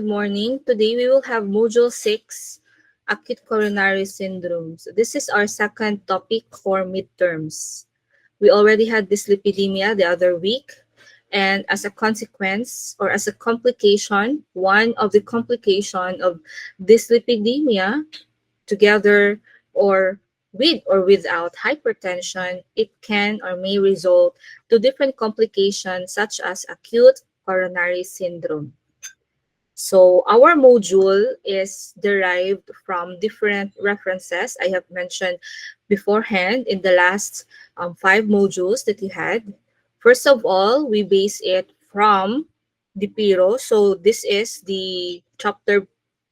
Morning. Today we will have Module 6, Acute Coronary Syndrome. So this is our second topic for midterms. We already had dyslipidemia the other week, and as a consequence or as a complication, one of the complication of dyslipidemia together or with or without hypertension, it can or may result to different complications such as acute coronary syndrome. So our module is derived from different references I have mentioned beforehand in the last 5 modules that you had. First of all, we base it from DiPiro. So this is the chapter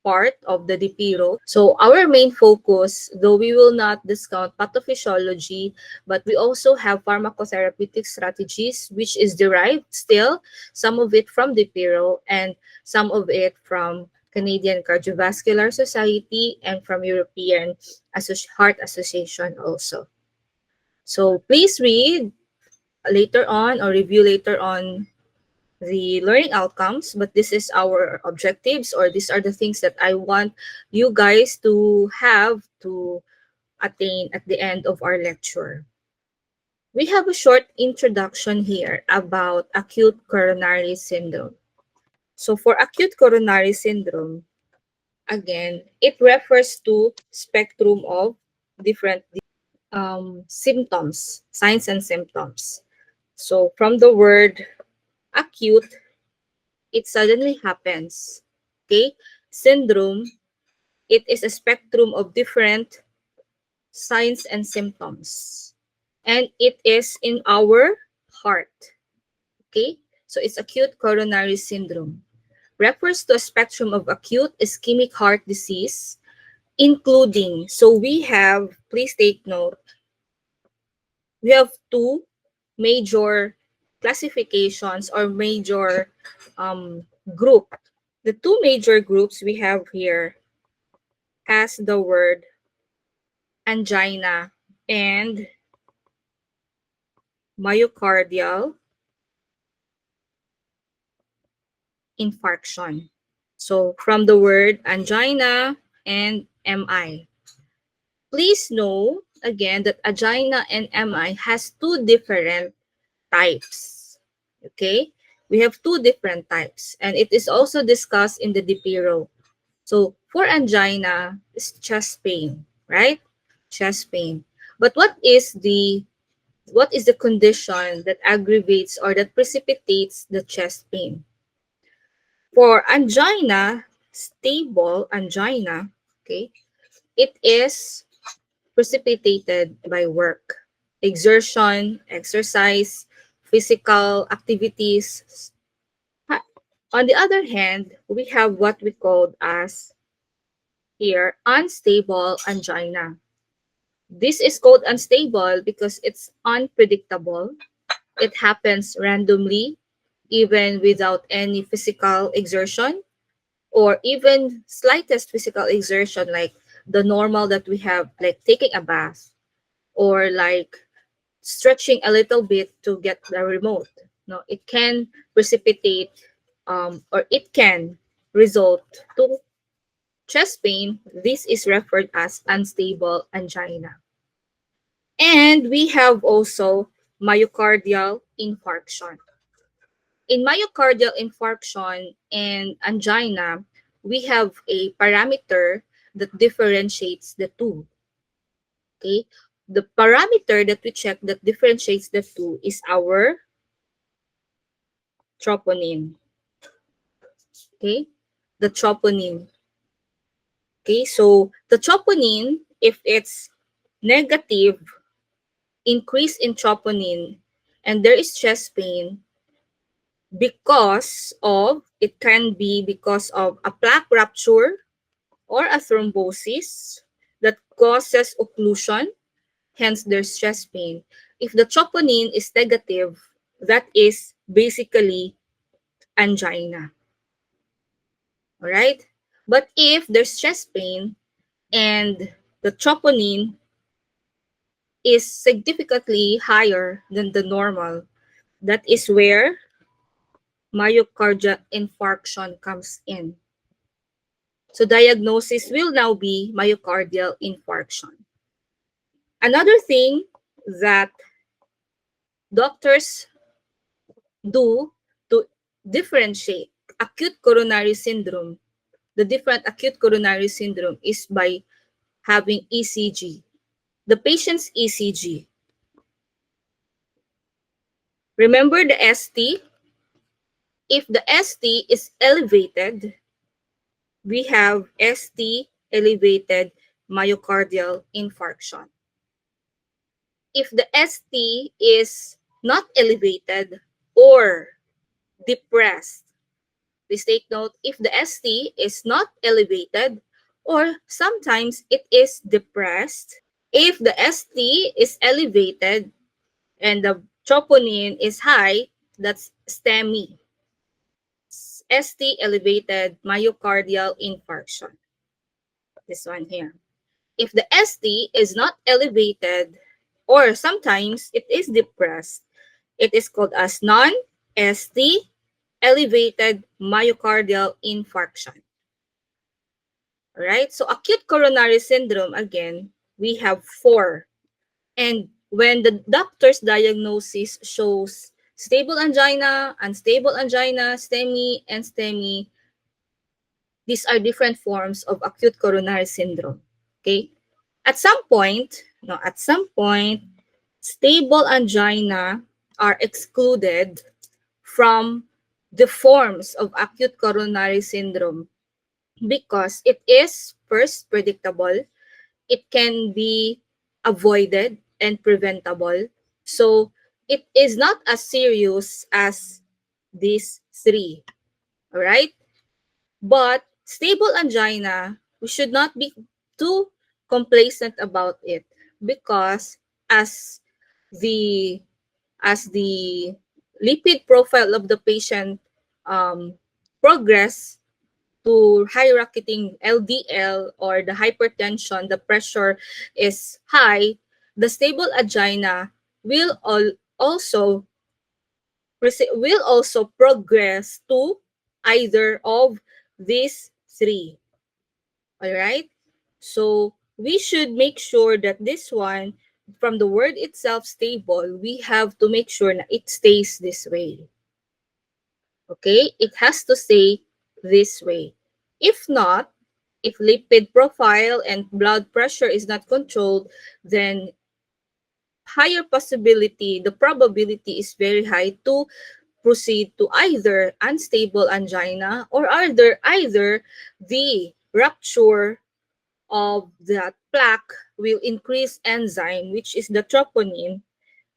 part of the DiPiro. So our main focus, though we will not discount pathophysiology, but we also have pharmacotherapeutic strategies, which is derived still, some of it from DiPiro and some of it from Canadian Cardiovascular Society and from European Heart Association also. So please read later on or review later on the learning outcomes, but this is our objectives, or these are the things that I want you guys to have to attain at the end of our lecture. We have a short introduction here about acute coronary syndrome. So for acute coronary syndrome, again, it refers to spectrum of different symptoms, signs and symptoms. So from the word acute, it suddenly happens. Okay? Syndrome, it is a spectrum of different signs and symptoms. And it is in our heart. Okay? So it's acute coronary syndrome. Refers to a spectrum of acute ischemic heart disease, including, so we have, please take note, we have two major classifications or major group. The two major groups we have here has the word angina and myocardial infarction. So from the word angina and MI. Please know again that angina and MI has two different types. Okay? We have two different types, and it is also discussed in the DiPiro. So for angina, it's chest pain, right? Chest pain. But what is the condition that aggravates or that precipitates the chest pain? For angina, stable angina, okay, it is precipitated by work, exertion, exercise, physical activities. On the other hand, we have what we call as here unstable angina. This is called unstable because it's unpredictable. It happens randomly, even without any physical exertion or even slightest physical exertion, like the normal that we have, like taking a bath or like stretching a little bit to get the remote. No, it can precipitate or it can result to chest pain. This is referred as unstable angina. And we have also myocardial infarction. In myocardial infarction and angina, we have a parameter that differentiates the two. Okay? The parameter that we check that differentiates the two is our troponin. Okay? The troponin. Okay? So the troponin, if it's negative, increase in troponin, and there is chest pain, because of, it can be because of a plaque rupture or a thrombosis that causes occlusion, hence there's chest pain. If the troponin is negative, that is basically angina. All right? But if there's chest pain and the troponin is significantly higher than the normal, that is where myocardial infarction comes in. So diagnosis will now be myocardial infarction. Another thing that doctors do to differentiate acute coronary syndrome, the different acute coronary syndrome, is by having ECG. The patient's ECG. Remember the ST? If the ST is elevated, we have ST elevated myocardial infarction. If the ST is not elevated or depressed, please take note, if the ST is not elevated or sometimes it is depressed, if the ST is elevated and the troponin is high, that's STEMI, ST elevated myocardial infarction. This one here. If the ST is not elevated or sometimes it is depressed, it is called as non-ST elevated myocardial infarction. All right? So acute coronary syndrome, again, we have 4. And when the doctor's diagnosis shows stable angina, unstable angina, STEMI, and STEMI, these are different forms of acute coronary syndrome. Okay? At some point, stable angina are excluded from the forms of acute coronary syndrome because it is first predictable, it can be avoided and preventable. So it is not as serious as these 3. All right? But stable angina, we should not be too complacent about it because as the the lipid profile of the patient progress to high rocketing LDL or the hypertension, the pressure is high, the stable angina will also progress to either of these 3. All right? So we should make sure that this one, from the word itself, stable, we have to make sure that it stays this way. Okay? It has to stay this way. If not, if lipid profile and blood pressure is not controlled, then higher possibility, the probability is very high to proceed to either unstable angina or either the rupture of that plaque will increase enzyme, which is the troponin,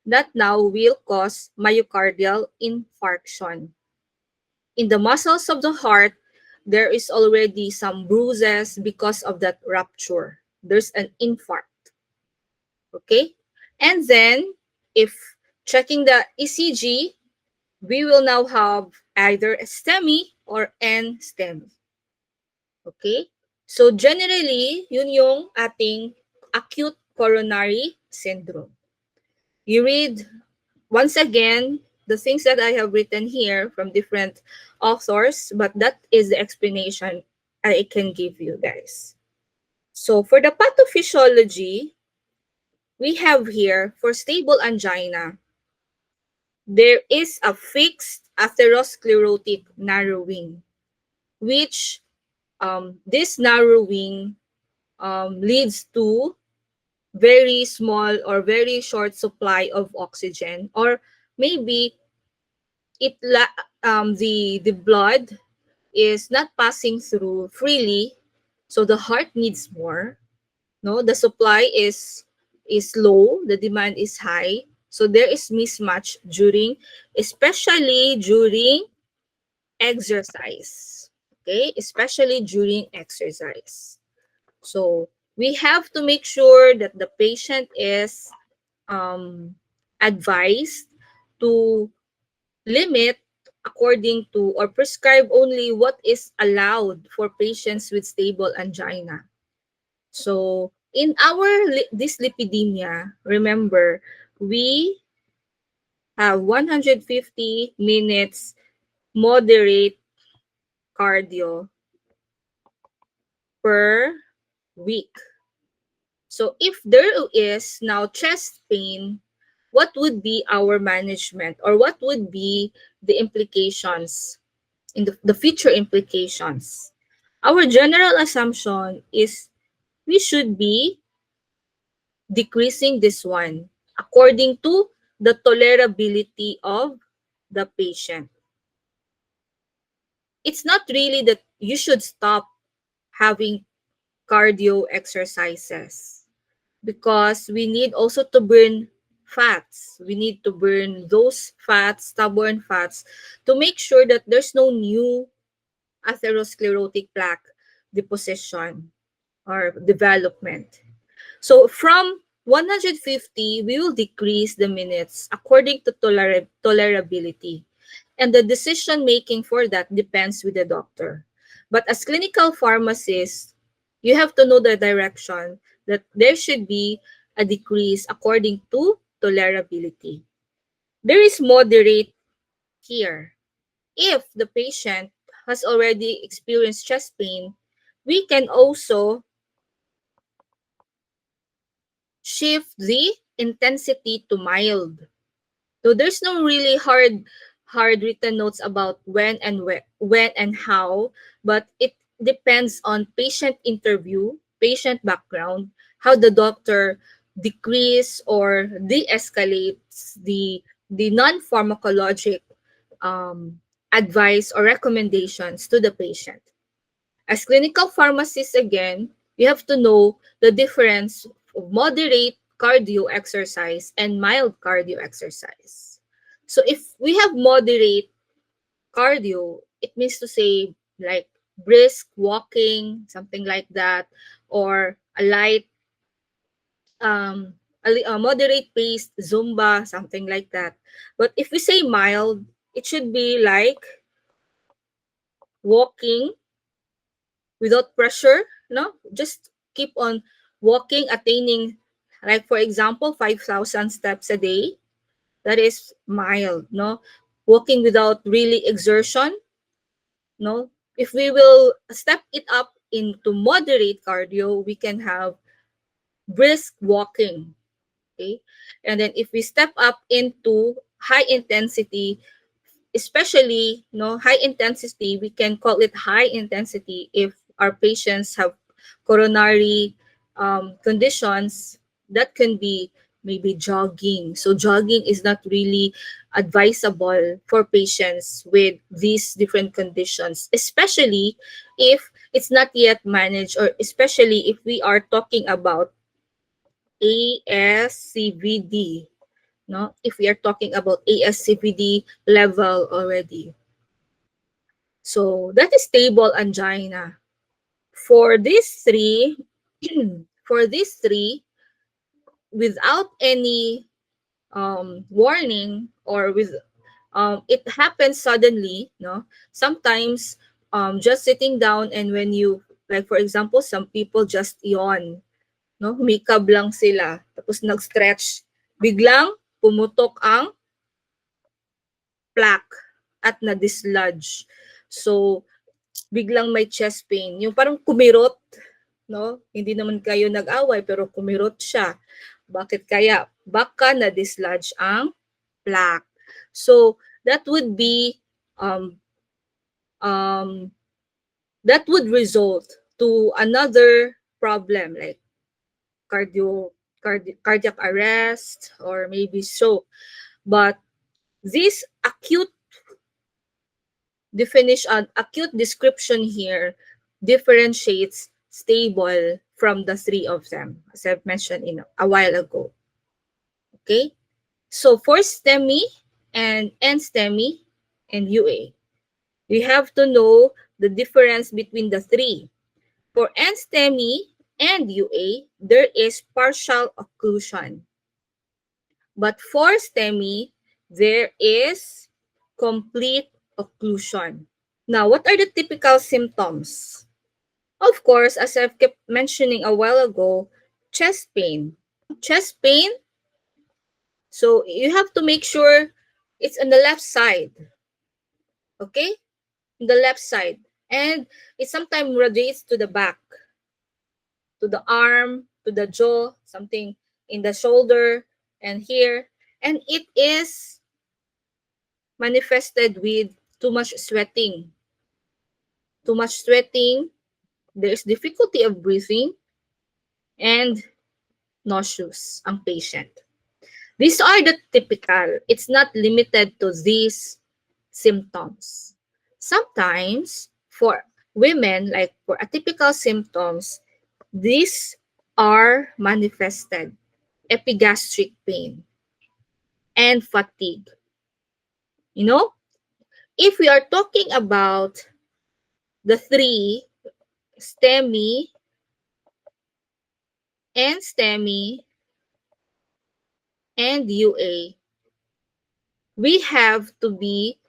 that now will cause myocardial infarction. In the muscles of the heart, there is already some bruises because of that rupture. There's an infarct. Okay? And then, if checking the ECG, we will now have either a STEMI or N-STEMI. Okay? So generally, yun yung ating acute coronary syndrome. You read, once again, the things that I have written here from different authors, but that is the explanation I can give you guys. So for the pathophysiology, we have here, for stable angina, there is a fixed atherosclerotic narrowing, which this narrowing leads to very small or very short supply of oxygen, or maybe the blood is not passing through freely, so the heart needs more. No, the supply is low, the demand is high, so there is mismatch during, especially during exercise. Okay, especially during exercise. So we have to make sure that the patient is advised to limit according to or prescribe only what is allowed for patients with stable angina. So in our dyslipidemia, remember, we have 150 minutes moderate cardio per week. So if there is now chest pain, what would be our management, or what would be the implications in the future implications? Our general assumption is we should be decreasing this one according to the tolerability of the patient. It's not really that you should stop having cardio exercises, because we need also to burn fats. We need to burn those fats, stubborn fats, to make sure that there's no new atherosclerotic plaque deposition or development. So from 150, we will decrease the minutes according to tolerability. And the decision making for that depends with the doctor. But as clinical pharmacists, you have to know the direction that there should be a decrease according to tolerability. There is moderate here. If the patient has already experienced chest pain, we can also shift the intensity to mild. So there's no really hard written notes about when and how, but it depends on patient interview, patient background, how the doctor decrease or de-escalates the non-pharmacologic um, advice or recommendations to the patient. As clinical pharmacists, again, you have to know the difference of moderate cardio exercise and mild cardio exercise. So if we have moderate cardio, it means to say like brisk walking, something like that, or a light, a moderate paced Zumba, something like that. But if we say mild, it should be like walking without pressure, no? Just keep on walking, attaining, like for example, 5,000 steps a day. That is mild, no? Walking without really exertion, no? If we will step it up into moderate cardio, we can have brisk walking, okay? And then if we step up into high intensity, especially no high intensity, we can call it high intensity if our patients have coronary conditions. That can be maybe jogging. So jogging is not really advisable for patients with these different conditions, especially if it's not yet managed, or especially if we are talking about ASCVD, no? If we are talking about ASCVD level already. So that is stable angina. For these three, for these three, without any warning, or with it happens suddenly, no? Sometimes just sitting down, and when you, like for example, some people just yawn, no? Humikab lang sila, tapos nag-stretch, biglang pumutok ang plaque at na-dislodge. So, biglang may chest pain. Yung parang kumirot, no? Hindi naman kayo nag-away, pero kumirot siya. Bakit kaya? Baka na-dislodge ang plaque. So, that would be, um, um, that would result to another problem, like cardiac arrest, or maybe stroke. But this acute description here differentiates stable from the three of them, as I've mentioned a while ago. Okay? So for STEMI and NSTEMI and UA, we have to know the difference between the three. For NSTEMI and UA, there is partial occlusion. But for STEMI, there is complete occlusion. Now, what are the typical symptoms? Of course, as I've kept mentioning a while ago, chest pain. Chest pain, so you have to make sure it's on the left side. Okay? On the left side. And it sometimes radiates to the back. to the arm, to the jaw, something in the shoulder and here. And it is manifested with too much sweating. Too much sweating, there is difficulty of breathing, and nauseous ang patient. These are the typical. It's not limited to these symptoms. Sometimes, for women, like for atypical symptoms, these are manifested. Epigastric pain and fatigue. You know, if we are talking about the three, STEMI and STEMI and UA, we have to be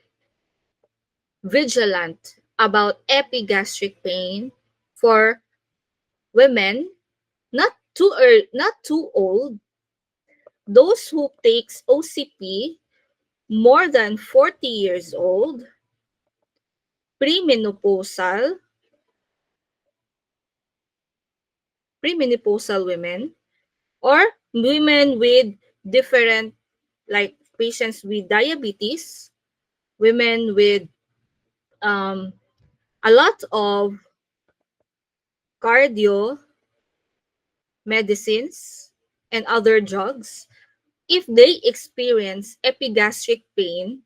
vigilant about epigastric pain for women, not too old, those who takes OCP more than 40 years old, premenopausal women, or women with different, like patients with diabetes, women with a lot of cardio medicines and other drugs. If they experience epigastric pain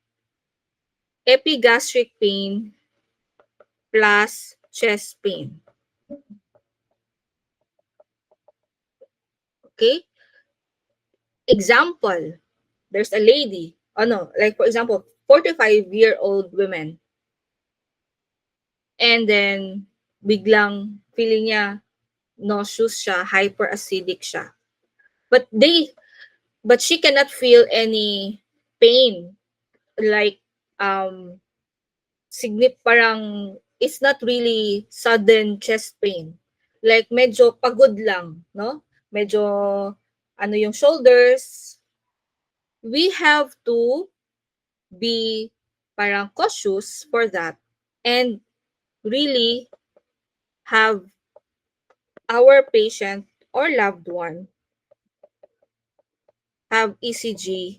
plus chest pain. Okay? Example, there's a lady, like for example, 45-year-old women. And then, biglang feeling niya nauseous siya, hyperacidic siya. But she cannot feel any pain, like parang it's not really sudden chest pain. Like medyo pagod lang, no? Medyo yung shoulders. We have to be parang cautious for that and really have our patient or loved one have ECG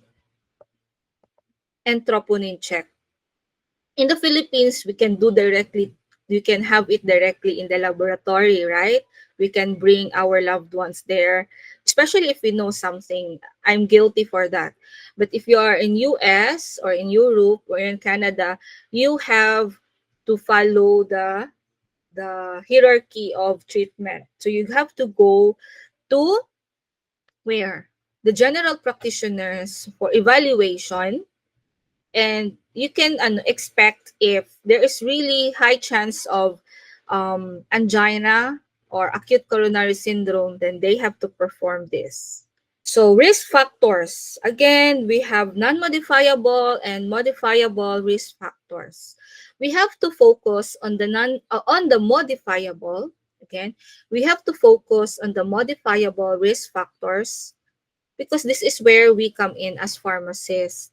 and troponin check. In the Philippines, we can have it directly in the laboratory, right? We can bring our loved ones there, especially if we know something. I'm guilty for that. But if you are in US or in Europe or in Canada, you have to follow the hierarchy of treatment. So you have to go to where? The general practitioners for evaluation, and you can expect if there is really high chance of angina or acute coronary syndrome, then they have to perform this. So risk factors. Again, we have non-modifiable and modifiable risk factors. We have to focus on the modifiable. Again, we have to focus on the modifiable risk factors because this is where we come in as pharmacists.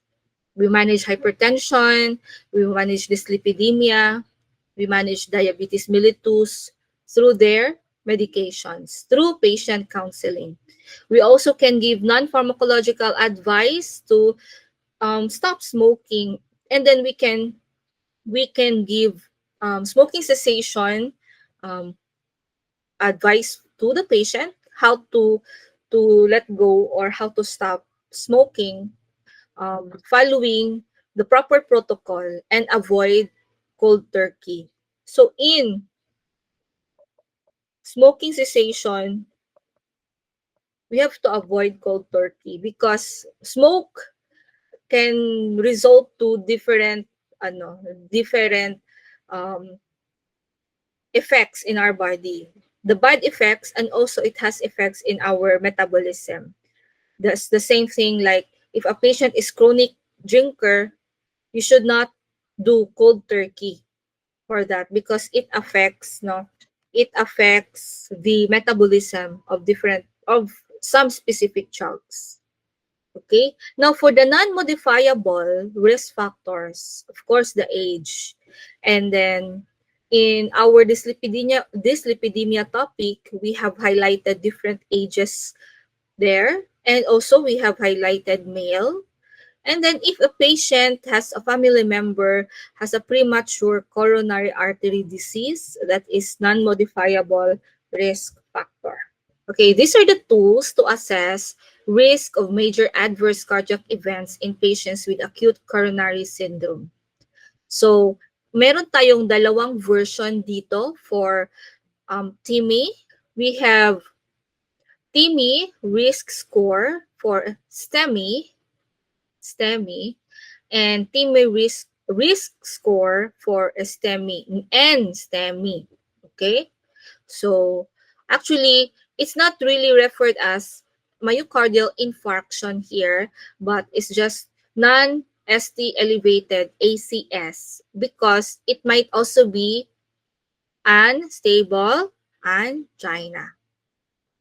We manage hypertension, we manage dyslipidemia, we manage diabetes mellitus through their medications, through patient counseling. We also can give non-pharmacological advice to stop smoking, and then we can give smoking cessation advice to the patient, how to let go or how to stop smoking, following the proper protocol and avoid cold turkey. So in smoking cessation, we have to avoid cold turkey because smoke can result to different um, effects in our body. The bad effects, and also it has effects in our metabolism. That's the same thing like if a patient is chronic drinker, you should not do cold turkey for that because it affects the metabolism of some specific drugs. Okay, now for the non-modifiable risk factors, of course the age, and then In our dyslipidemia topic, we have highlighted different ages there. And also we have highlighted male. And then if a patient has a family member has a premature coronary artery disease, that is non-modifiable risk factor. Okay, these are the tools to assess risk of major adverse cardiac events in patients with acute coronary syndrome. So, meron tayong dalawang version dito for TIMI. We have TIMI risk score for STEMI, and TIMI risk score for STEMI and STEMI. Okay? So, actually, it's not really referred as myocardial infarction here, but it's just non-ST elevated ACS because it might also be unstable angina.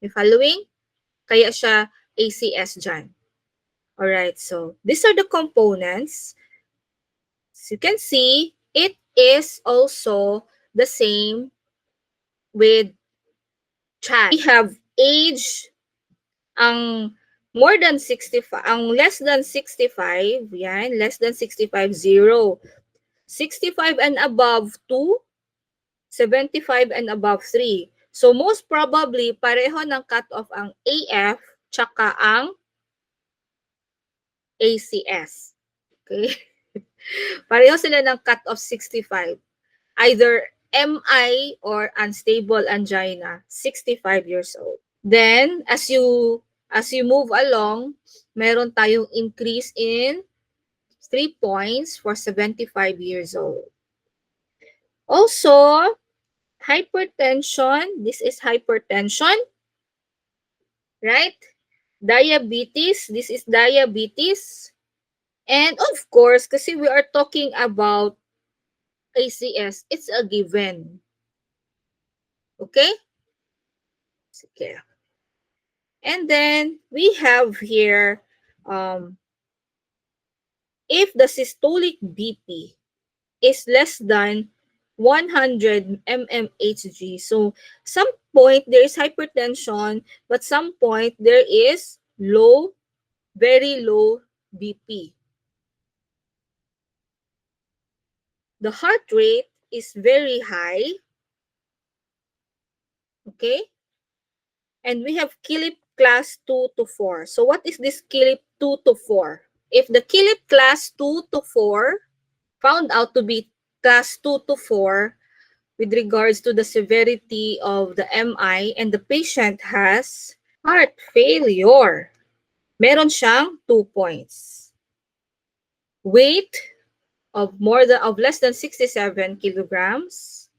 You following? Kaya siya ACS dyan. Alright, so these are the components. As you can see, it is also the same with CHAD. We have age, ang more than 65, ang less than 65, yan, less than 65, 0. 65 and above, 2. 75 and above, 3. So most probably, pareho ng cutoff ang AF tsaka ang ACS. Okay? Pareho sila ng cutoff 65. Either MI or unstable angina, 65 years old. Then, as you move along, meron tayong increase in 3 points for 75 years old. Also, hypertension, this is hypertension, right? Diabetes, this is diabetes. And of course, kasi we are talking about ACS, it's a given. Okay? Sige. And then, we have here, if the systolic BP is less than 100 mmHg, so some point there is hypertension, but some point there is low, very low BP. The heart rate is very high. Okay? And we have Killip class 2 to 4. So what is this Killip 2 to 4? If the Killip class 2 to 4 found out to be class 2 to 4 with regards to the severity of the MI and the patient has heart failure, meron siyang 2 points. Weight of less than 67 kilograms.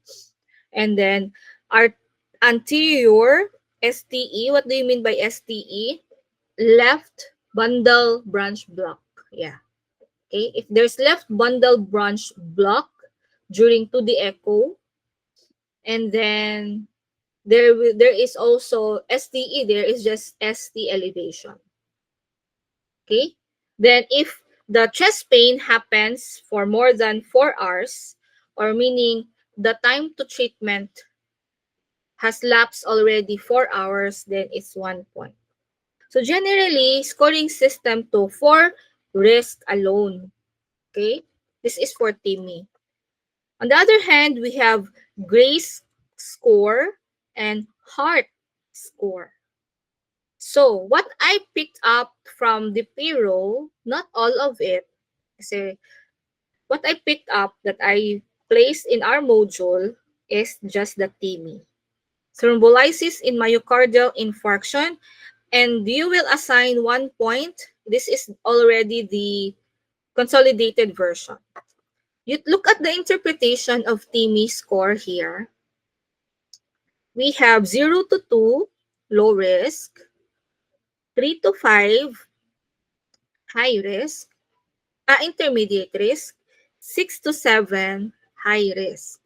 And then our anterior STE, what do you mean by STE? Left bundle branch block. Yeah. Okay. If there's left bundle branch block during 2D echo, and then there is also STE, there is just ST elevation. Okay. Then if the chest pain happens for more than 4 hours, or meaning the time to treatment has lapsed already 4 hours, then it's 1 point. So generally, scoring system to for risk alone. Okay? This is for TIMI. On the other hand, we have GRACE score and heart score. So, what I picked up from the PIRO, not all of it, kasi what I picked up that I placed in our module is just the TIMI. Thrombolysis in myocardial infarction, and you will assign 1 point. This is already the consolidated version. You look at the interpretation of TIMI score here. We have 0 to 2, low risk, 3 to 5, high risk, intermediate risk, 6 to 7, high risk.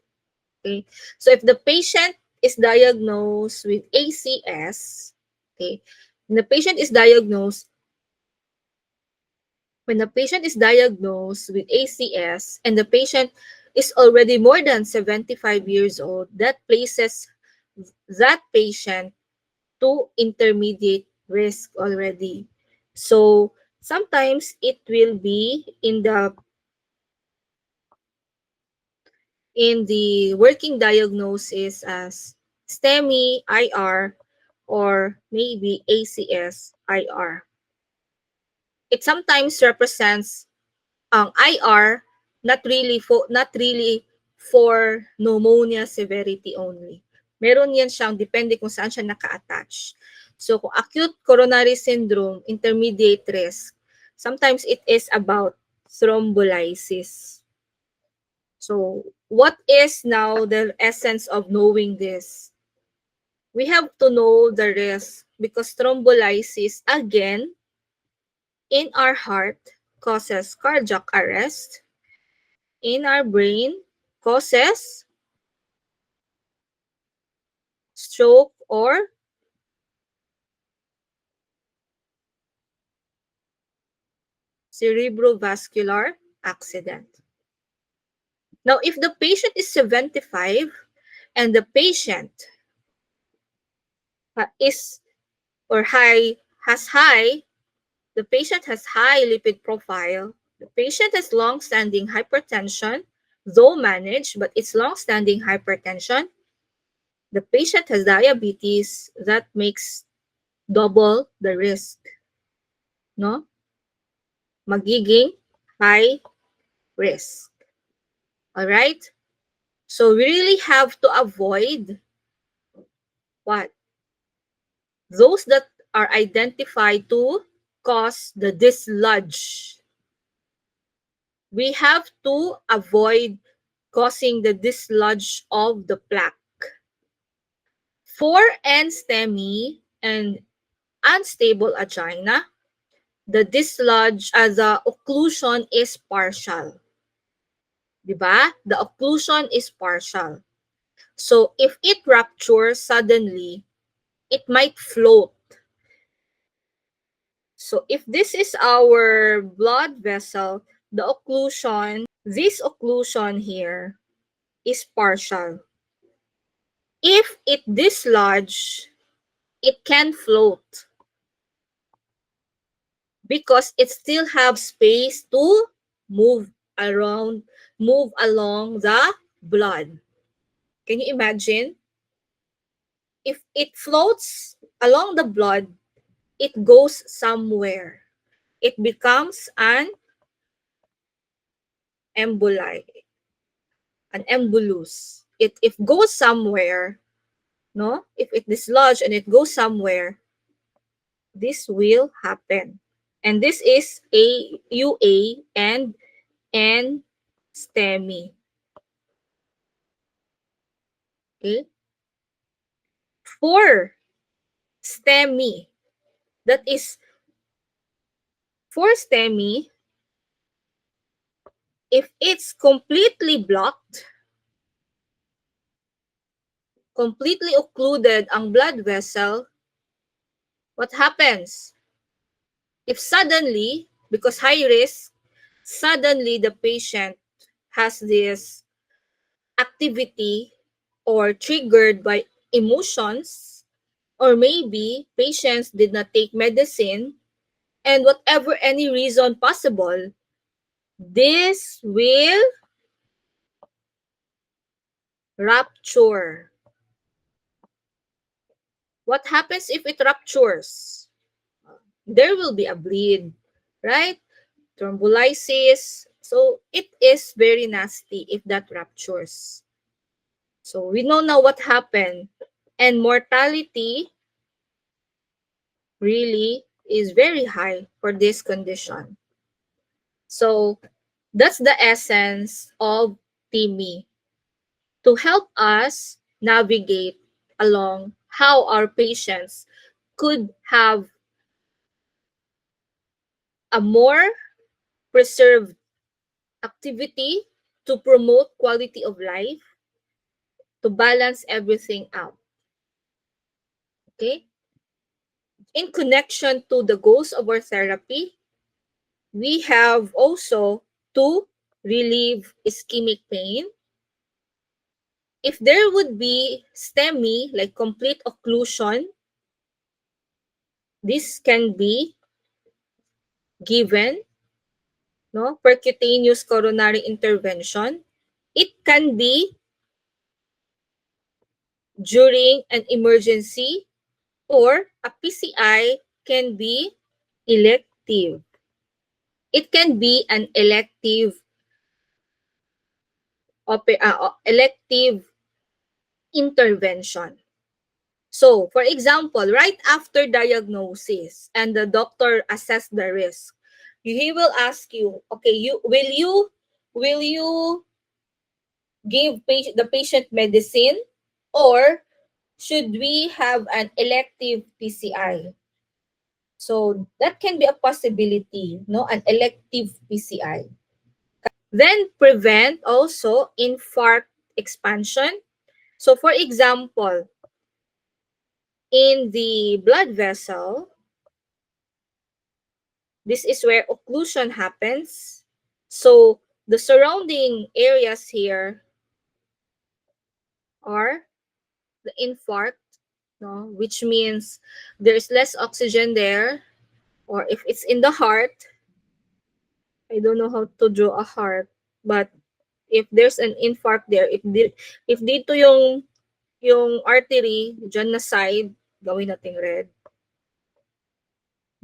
Okay, so if the patient is diagnosed with ACS, okay, when the patient is diagnosed with ACS and the patient is already more than 75 years old, that places that patient to intermediate risk already. So sometimes it will be in the working diagnosis as STEMI IR or maybe ACS IR. It sometimes represents ang IR not really for pneumonia severity only. Meron yan siyang depende kung saan siya naka-attach. So kung acute coronary syndrome, intermediate risk, sometimes it is about thrombolysis. So what is now the essence of knowing this? We have to know the risk because thrombolysis again in our heart causes cardiac arrest, in our brain causes stroke or cerebrovascular accident. Now, if the patient is 75 and the patient is or high has high, the patient has high lipid profile, the patient has long-standing hypertension, though managed, but it's long-standing hypertension. The patient has diabetes, that makes double the risk, no? Magiging high risk. All right? So we really have to avoid what? Those that are identified to cause the dislodge. We have to avoid causing the dislodge of the plaque. For NSTEMI and unstable angina, the dislodge the occlusion is partial. Diba? The occlusion is partial. So if it ruptures suddenly, it might float. So if this is our blood vessel, the occlusion, this occlusion here is partial. If it dislodge, it can float because it still have space to move around, move along the blood. Can you imagine? If it floats along the blood, it goes somewhere. It becomes an emboli, an embolus. It goes somewhere, no? If it dislodge and it goes somewhere, this will happen. And this is AUA and STEMI. Okay? For STEMI, that is for STEMI, if it's completely blocked, completely occluded ang blood vessel, what happens? If suddenly, because high risk, suddenly the patient has this activity or triggered by emotions, or maybe patients did not take medicine, and whatever any reason possible, this will rupture. What happens if it ruptures? There will be a bleed, right? Thrombolysis. So it is very nasty if that ruptures. So we know now what happened. And mortality really is very high for this condition. So that's the essence of TIMI, to help us navigate along how our patients could have a more preserved activity to promote quality of life, to balance everything out. Okay? In connection to the goals of our therapy, we have also to relieve ischemic pain. If there would be STEMI, like complete occlusion, this can be given, no, percutaneous coronary intervention. It can be during an emergency, or a PCI can be elective. It can be an elective intervention. So, for example, right after diagnosis and the doctor assess the risk, he will ask you, okay, will you give the patient medicine, or should we have an elective PCI? So that can be a possibility, no, an elective PCI. Then prevent also infarct expansion. So for example, in the blood vessel, this is where occlusion happens. So the surrounding areas here are the infarct, no, which means there's less oxygen there. Or if it's in the heart, I don't know how to draw a heart, but if there's an infarct there, if dito yung artery dyan na side, gawin nating red.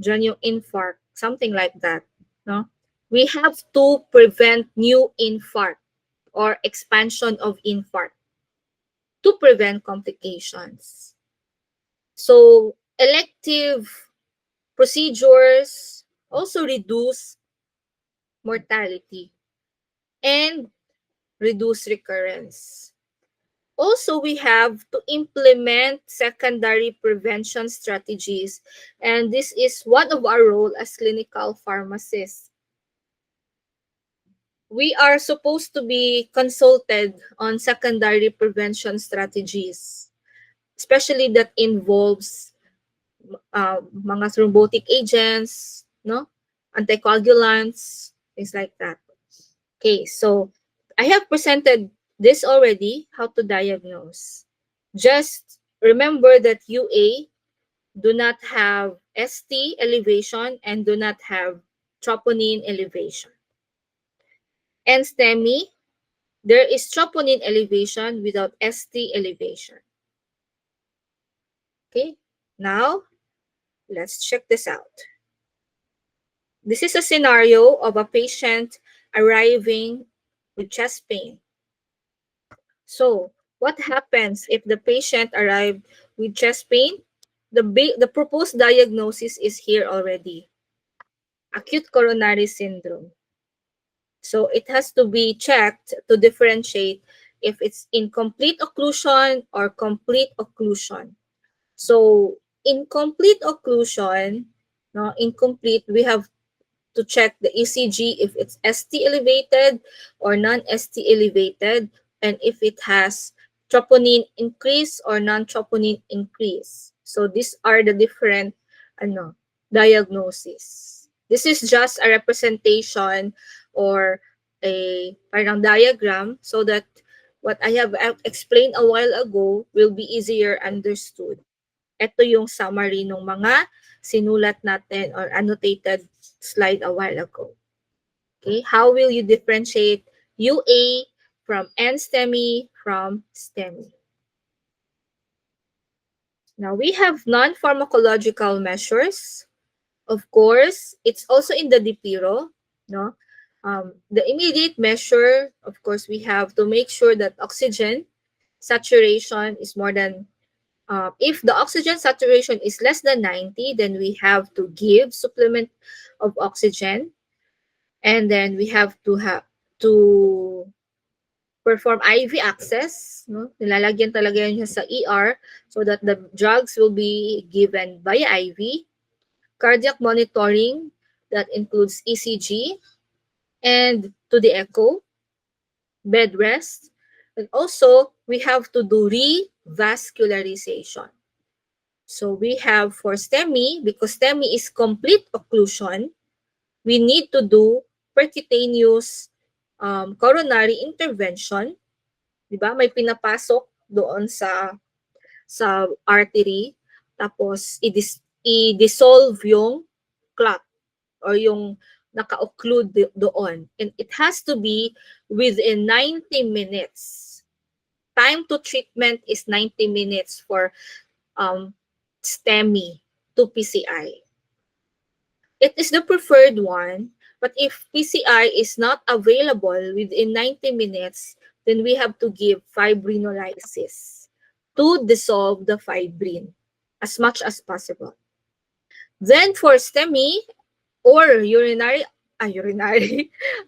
Dyan yung infarct, something like that, no? We have to prevent new infarct or expansion of infarct to prevent complications. So elective procedures also reduce mortality and reduce recurrence. Also, we have to implement secondary prevention strategies, and this is one of our role as clinical pharmacists. We are supposed to be consulted on secondary prevention strategies, especially that involves mga thrombotic agents, no, anticoagulants, things like that. Okay, so I have presented this already, how to diagnose. Just remember that UA do not have ST elevation and do not have troponin elevation. And STEMI, there is troponin elevation without ST elevation. Okay, now let's check this out. This is a scenario of a patient arriving with chest pain. So, what happens if the patient arrived with chest pain? The proposed diagnosis is here already. Acute coronary syndrome. So, it has to be checked to differentiate if it's incomplete occlusion or complete occlusion. So, incomplete occlusion, no, incomplete, we have to check the ECG if it's ST elevated or non-ST elevated, and if it has troponin increase or non-troponin increase. So these are the different diagnoses. This is just a representation or a parang diagram so that what I have explained a while ago will be easier understood. Ito yung summary ng mga sinulat natin or annotated slide a while ago. Okay, how will you differentiate UA from NSTEMI from STEMI? Now we have non-pharmacological measures. Of course, it's also in the DPIRO, no? The immediate measure, of course, we have to make sure that oxygen saturation is more than if the oxygen saturation is less than 90, then we have to give supplement of oxygen. And then we have to perform IV access. No? Nilalagyan talaga yan sa ER so that the drugs will be given via IV. Cardiac monitoring, that includes ECG and to the echo, bed rest. And also, we have to do revascularization. So we have for STEMI, because STEMI is complete occlusion, we need to do percutaneous coronary intervention, 'di ba? May pinapasok doon sa artery, tapos i-dissolve yung clot or yung naka-occlude doon. And it has to be within 90 minutes. Time to treatment is 90 minutes for STEMI to PCI. It is the preferred one, but if PCI is not available within 90 minutes, then we have to give fibrinolysis to dissolve the fibrin as much as possible. Then for STEMI or urinary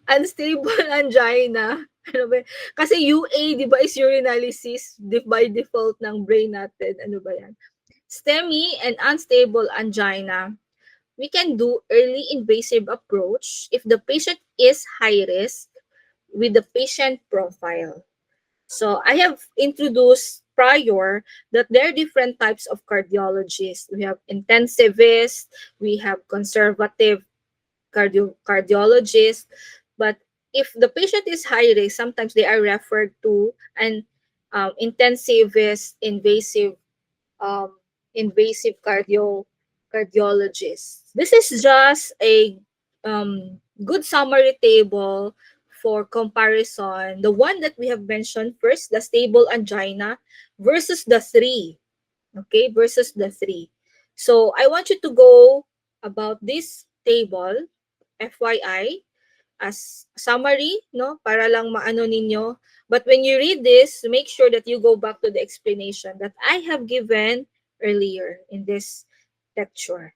unstable angina, ano ba? Kasi UA, di ba, is urinalysis by default ng brain natin. Ano ba yan? STEMI and unstable angina, we can do early invasive approach if the patient is high risk with the patient profile. So I have introduced prior that there are different types of cardiologists. We have intensivist, we have conservative cardiologists, but if the patient is high risk, sometimes they are referred to an intensivist, um, invasive cardiologist. This is just a good summary table for comparison. The one that we have mentioned first, the stable angina versus the three. Okay, versus the three. So I want you to go about this table, FYI, as summary, no, para lang maano ninyo. But when you read this, make sure that you go back to the explanation that I have given earlier in this lecture.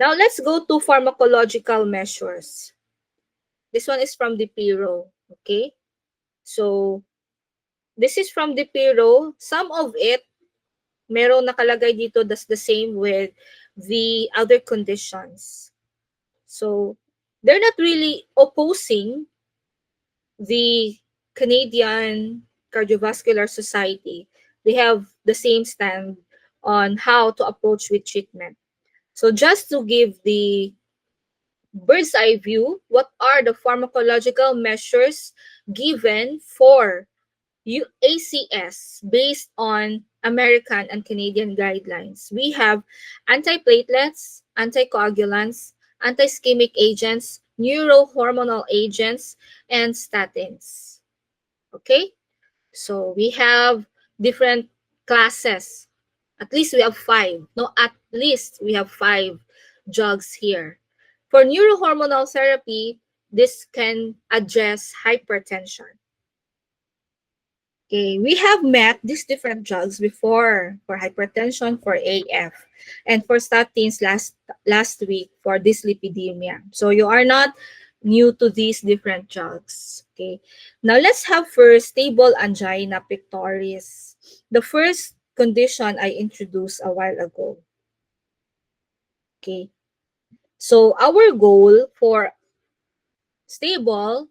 Now let's go to pharmacological measures. This one is from DiPiro, okay? So this is from DiPiro. Some of it, merong nakalagay dito that's the same with the other conditions. So they're not really opposing the Canadian Cardiovascular Society. They have the same stand on how to approach with treatment. So just to give the bird's eye view, what are the pharmacological measures given for ACS based on American and Canadian guidelines? We have antiplatelets, anticoagulants, anti-ischemic agents, neurohormonal agents, and statins. Okay? So we have different classes. At least we have 5. No, at least we have 5 drugs here. For neurohormonal therapy, this can address hypertension. Okay, we have met these different drugs before for hypertension, for AF, and for statins last week for dyslipidemia. So you are not new to these different drugs. Okay, now let's have first stable angina pectoris, the first condition I introduced a while ago. Okay, so our goal for stable,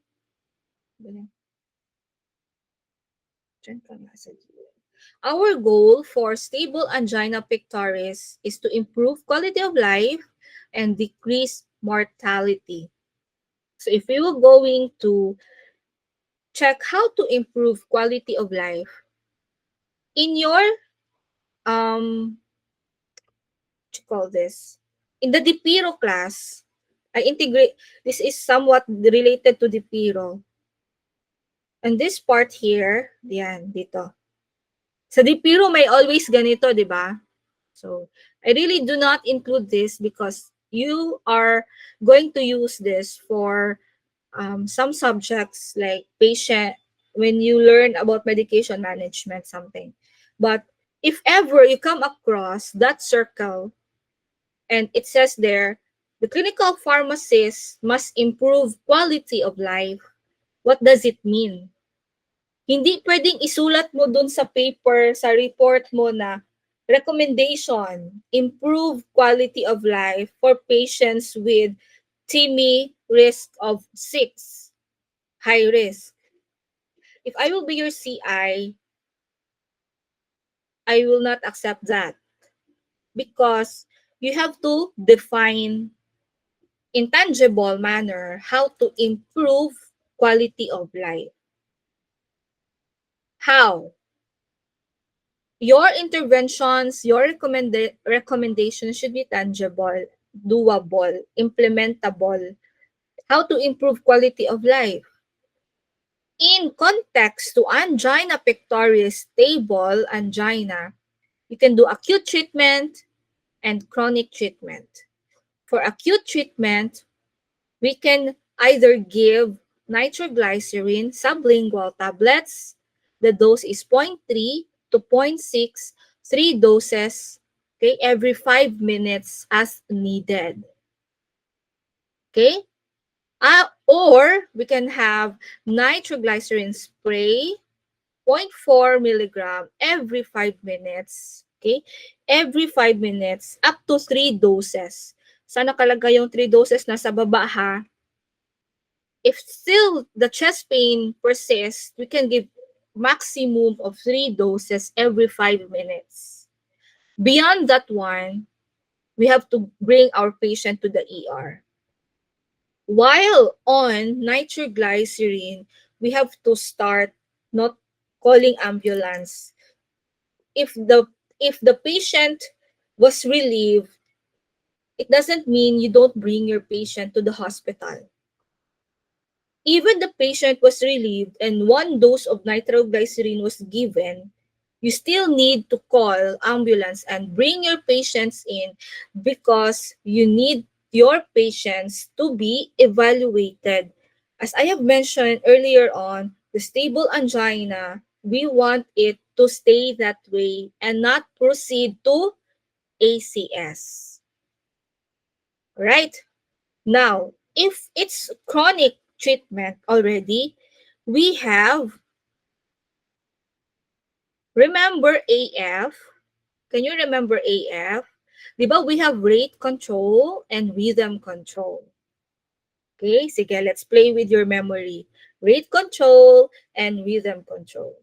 our goal for stable angina pectoris is to improve quality of life and decrease mortality. So if we were going to check how to improve quality of life, in your what you call this? In the DiPiro class, I integrate, this is somewhat related to DiPiro. And this part here, diyan, dito. Sa DiPiro may always ganito, di ba? So, I really do not include this because you are going to use this for some subjects like patient, when you learn about medication management, something. But if ever you come across that circle and it says there, the clinical pharmacist must improve quality of life, what does it mean? Hindi pwedeng isulat mo dun sa paper, sa report mo na recommendation, improve quality of life for patients with TIMI risk of 6, high risk. If I will be your CI, I will not accept that because you have to define in tangible manner how to improve quality of life. How? Your interventions, your recommendations should be tangible, doable, implementable. How to improve quality of life? In context to angina pectoris, stable angina, you can do acute treatment and chronic treatment. For acute treatment, we can either give nitroglycerin sublingual tablets. The dose is 0.3 to 0.6, 3 doses, okay, every 5 minutes as needed. Okay? Or we can have nitroglycerin spray, 0.4 milligram every 5 minutes. Okay? Every 5 minutes, up to 3 doses. Saan nakalagay yung 3 doses? Nasa baba ha. If still the chest pain persists, we can give maximum of 3 doses every 5 minutes. Beyond that one, we have to bring our patient to the ER. While on nitroglycerin, we have to start not calling ambulance. If the patient was relieved, it doesn't mean you don't bring your patient to the hospital. Even the patient was relieved and 1 dose of nitroglycerin was given, you still need to call ambulance and bring your patients in because you need your patients to be evaluated. As I have mentioned earlier on, the stable angina, we want it to stay that way and not proceed to ACS. Right? Now, if it's chronic treatment already, we have, remember AF? Can you remember AF? Diba we have rate control and rhythm control. Okay, sige, let's play with your memory. Rate control and rhythm control.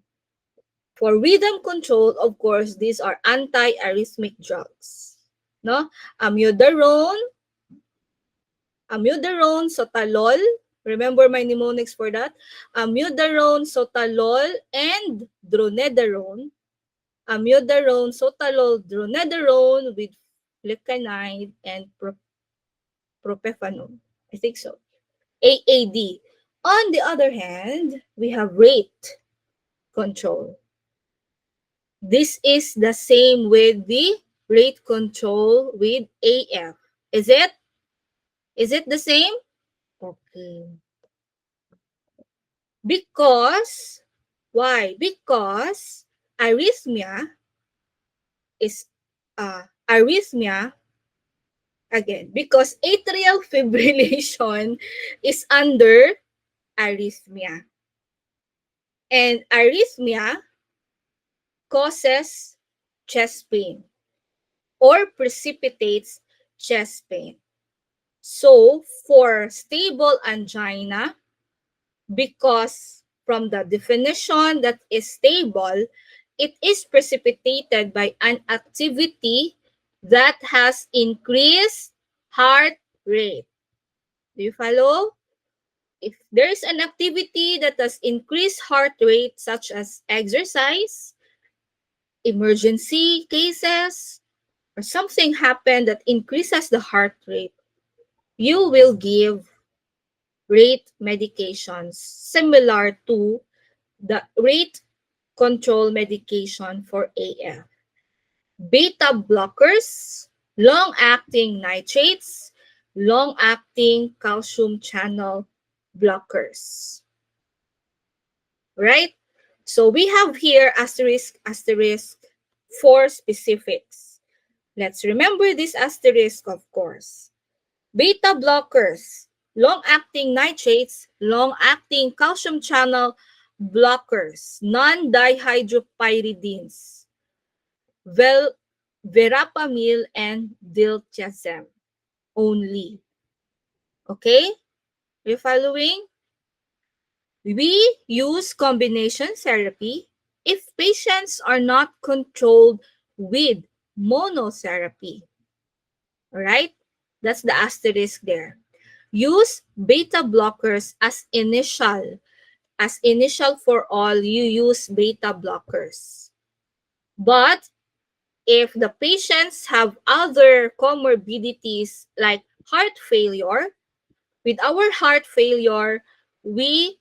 For rhythm control, of course, these are anti-arrhythmic drugs. No? Amiodarone, sotalol. Remember my mnemonics for that? Amiodarone, sotalol, and dronedarone. Amiodarone, sotalol, dronedarone with flecainide and propafenone. I think so. AAD. On the other hand, we have rate control. This is the same with the rate control with AF. Is it? Is it the same? Okay. Because, why? Because arrhythmia is, arrhythmia, again, because atrial fibrillation is under arrhythmia. And arrhythmia causes chest pain or precipitates chest pain. So, for stable angina, because from the definition that is stable, it is precipitated by an activity that has increased heart rate. Do you follow? If there is an activity that has increased heart rate, such as exercise, emergency cases, or something happened that increases the heart rate, you will give rate medications similar to the rate control medication for AF. Beta blockers, long-acting nitrates, long-acting calcium channel blockers. Right? So we have here asterisk, for specifics. Let's remember this asterisk, of course. Beta blockers, long-acting nitrates, long-acting calcium channel blockers, non-dihydropyridines, verapamil, and diltiazem only. Okay? Are you following? We use combination therapy if patients are not controlled with monotherapy. All right? That's the asterisk there. use beta blockers as initial. As initial for all, you use beta blockers. But if the patients have other comorbidities like heart failure, with our heart failure, we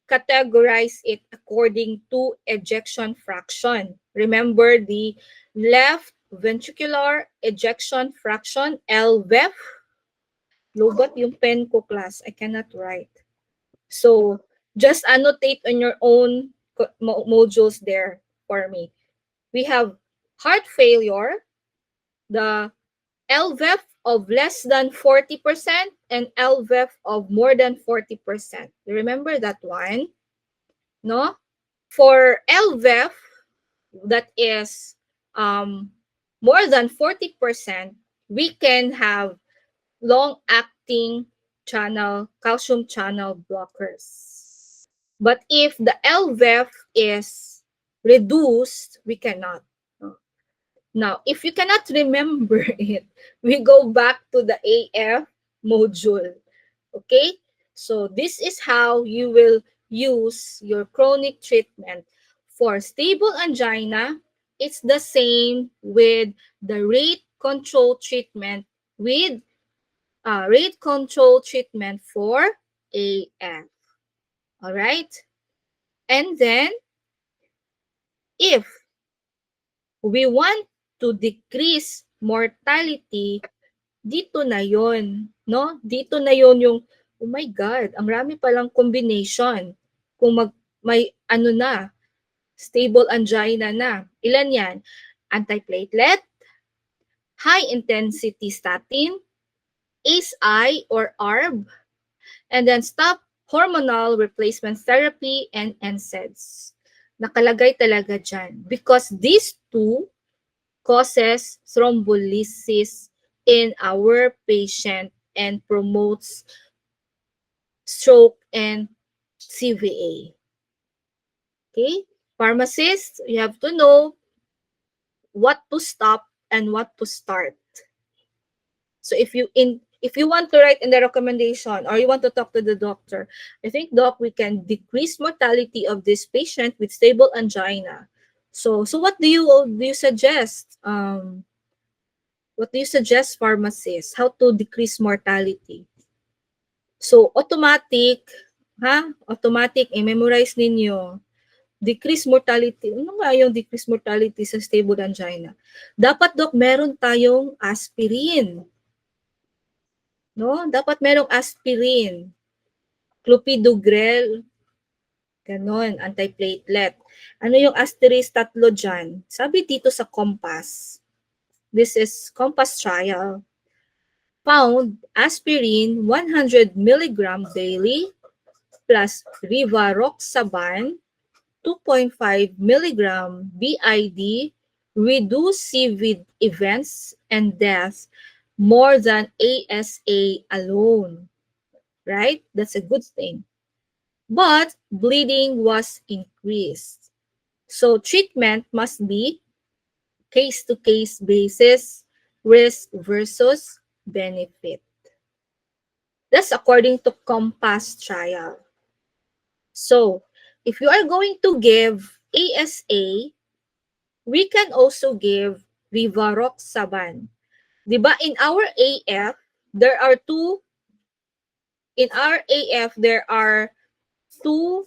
categorize it according to ejection fraction. Remember the left ventricular ejection fraction, LVEF. Lobat yung pen ko, class. I cannot write. So, just annotate on your own modules there for me. We have heart failure, the LVEF of less than 40% and LVEF of more than 40%. Remember that one? No? For LVEF, that is more than 40%, we can have long-acting calcium channel blockers. But if the LVEF is reduced, we cannot. Now, if you cannot remember it, we go back to the AF module. Okay? So this is how you will use your chronic treatment. For stable angina, it's the same with the rate control treatment with rate control treatment for AF. All right? And then, if we want to decrease mortality, dito na yon, no? Dito na yon yung, oh my God, ang rami palang combination. Kung may ano na, stable angina na. Ilan yan? Antiplatelet, high intensity statin, ACE-I or ARB, and then stop hormonal replacement therapy and NSAIDs. Nakalagay talaga dyan. Because these two causes thrombolysis in our patient and promotes stroke and CVA. Okay? Pharmacists, you have to know what to stop and what to start. So if you want to write in the recommendation or you want to talk to the doctor, I think, doc, we can decrease mortality of this patient with stable angina. So what do you suggest? What do you suggest, pharmacists? How to decrease mortality? So automatic, i-memorize ninyo. Decrease mortality. Ano nga yung decrease mortality sa stable angina? Dapat, doc, meron tayong aspirin. No? Dapat merong aspirin. Clopidogrel. Ganon, antiplatelet. Ano yung asterisk tatlo dyan? Sabi dito sa COMPASS. This is COMPASS trial. Found aspirin 100 mg daily plus rivaroxaban 2.5 mg BID reduce CV events and deaths more than ASA alone. Right? That's a good thing. But bleeding was increased. So treatment must be case-to-case basis, risk versus benefit. That's according to COMPASS trial. So, if you are going to give ASA, we can also give rivaroxaban. Diba, in our AF, there are two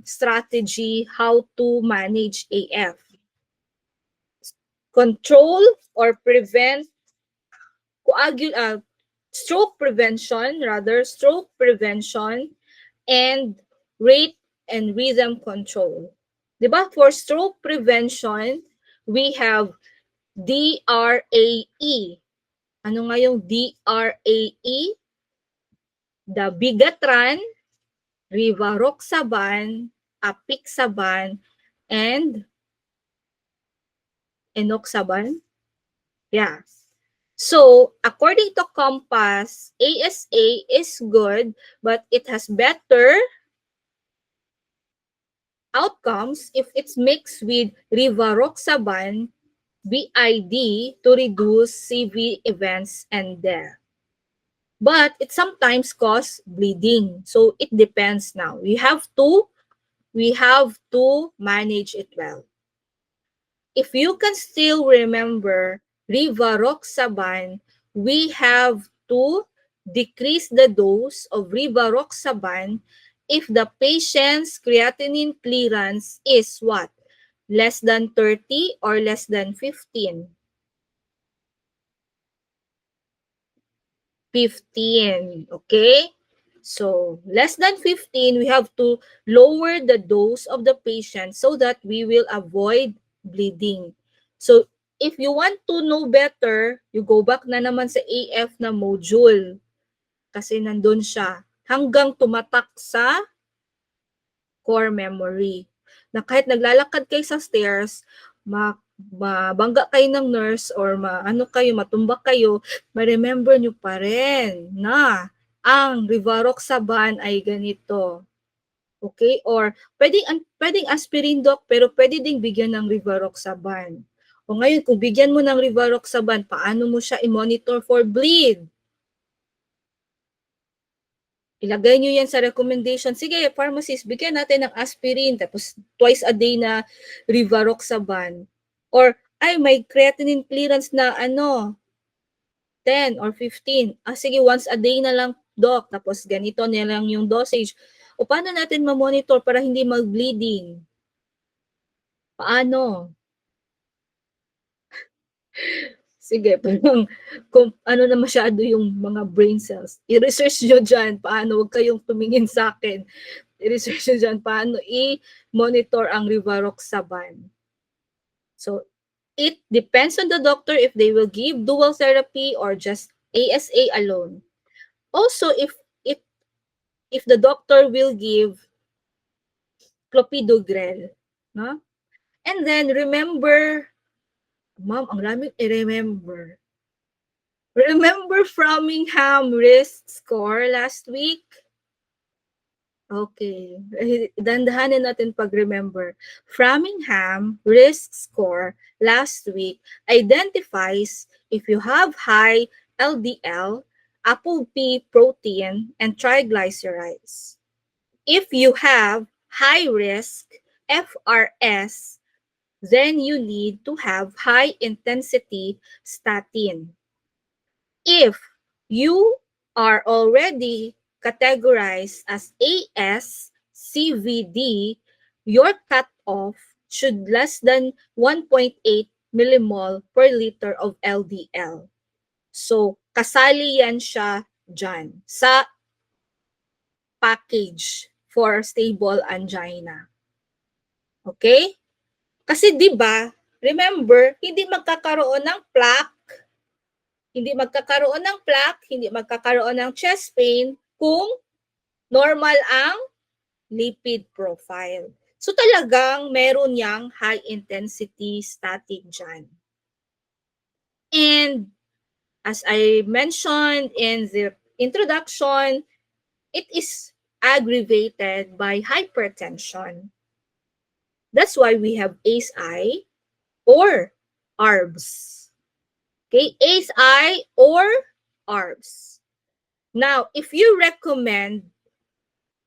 strategy how to manage AF. Control or prevent stroke prevention, and rate and rhythm control. Diba? For stroke prevention, we have DRAE. Ano nga yung DRAE? Dabigatran, rivaroxaban, apixaban, and enoxaban. Yeah. So, according to COMPASS, ASA is good, but it has better outcomes if it's mixed with rivaroxaban, BID, to reduce CV events and death. but it sometimes cause bleeding. So it depends now. We have to manage it well. If you can still remember rivaroxaban, we have to decrease the dose of rivaroxaban if the patient's creatinine clearance is what? Less than 30 or less than 15? 15, okay? So, less than 15, we have to lower the dose of the patient so that we will avoid bleeding. So, if you want to know better, you go back na naman sa AF na module kasi nandun siya hanggang tumatak sa core memory. Na kahit naglalakad kayo sa stairs, mabangga kayo ng nurse or matumba kayo, ma-remember nyo pa rin na ang rivaroxaban ay ganito. Okay? Or pwedeng aspirin doc, pero pwede ding bigyan ng rivaroxaban. O ngayon, kung bigyan mo ng rivaroxaban, paano mo siya i-monitor for bleed? Ilagay nyo yan sa recommendation. Sige, pharmacist, bigyan natin ng aspirin, tapos twice a day na rivaroxaban. Or, ay, may creatinine clearance na 10 or 15. Sige, once a day na lang, doc. Tapos ganito na lang yung dosage. O paano natin ma-monitor para hindi mag-bleeding? Paano? Sige, parang kung ano na masyado yung mga brain cells. I-research nyo dyan. Paano? Huwag kayong tumingin sa akin. I-research nyo dyan. Paano i-monitor ang rivaroxaban. So, it depends on the doctor if they will give dual therapy or just ASA alone. Also, if the doctor will give clopidogrel, no? And then remember, ma'am, ang daming i-remember. Remember Framingham risk score last week? Okay. Dandahanin natin pag-remember. Framingham risk score last week identifies if you have high LDL, ApoB protein, and triglycerides. If you have high risk FRS, then you need to have high intensity statin. If you are already categorized as AS CVD, your cutoff should less than 1.8 millimole per liter of LDL. So, kasali yan siya dyan sa package for stable angina. Okay? Kasi 'di ba, remember, hindi magkakaroon ng plaque, hindi magkakaroon ng chest pain kung normal ang lipid profile. So talagang meron yang high intensity statin dyan. And as I mentioned in the introduction, it is aggravated by hypertension. That's why we have ACE-I or ARBs. Okay, ACE-I or ARBs. Now, if you recommend,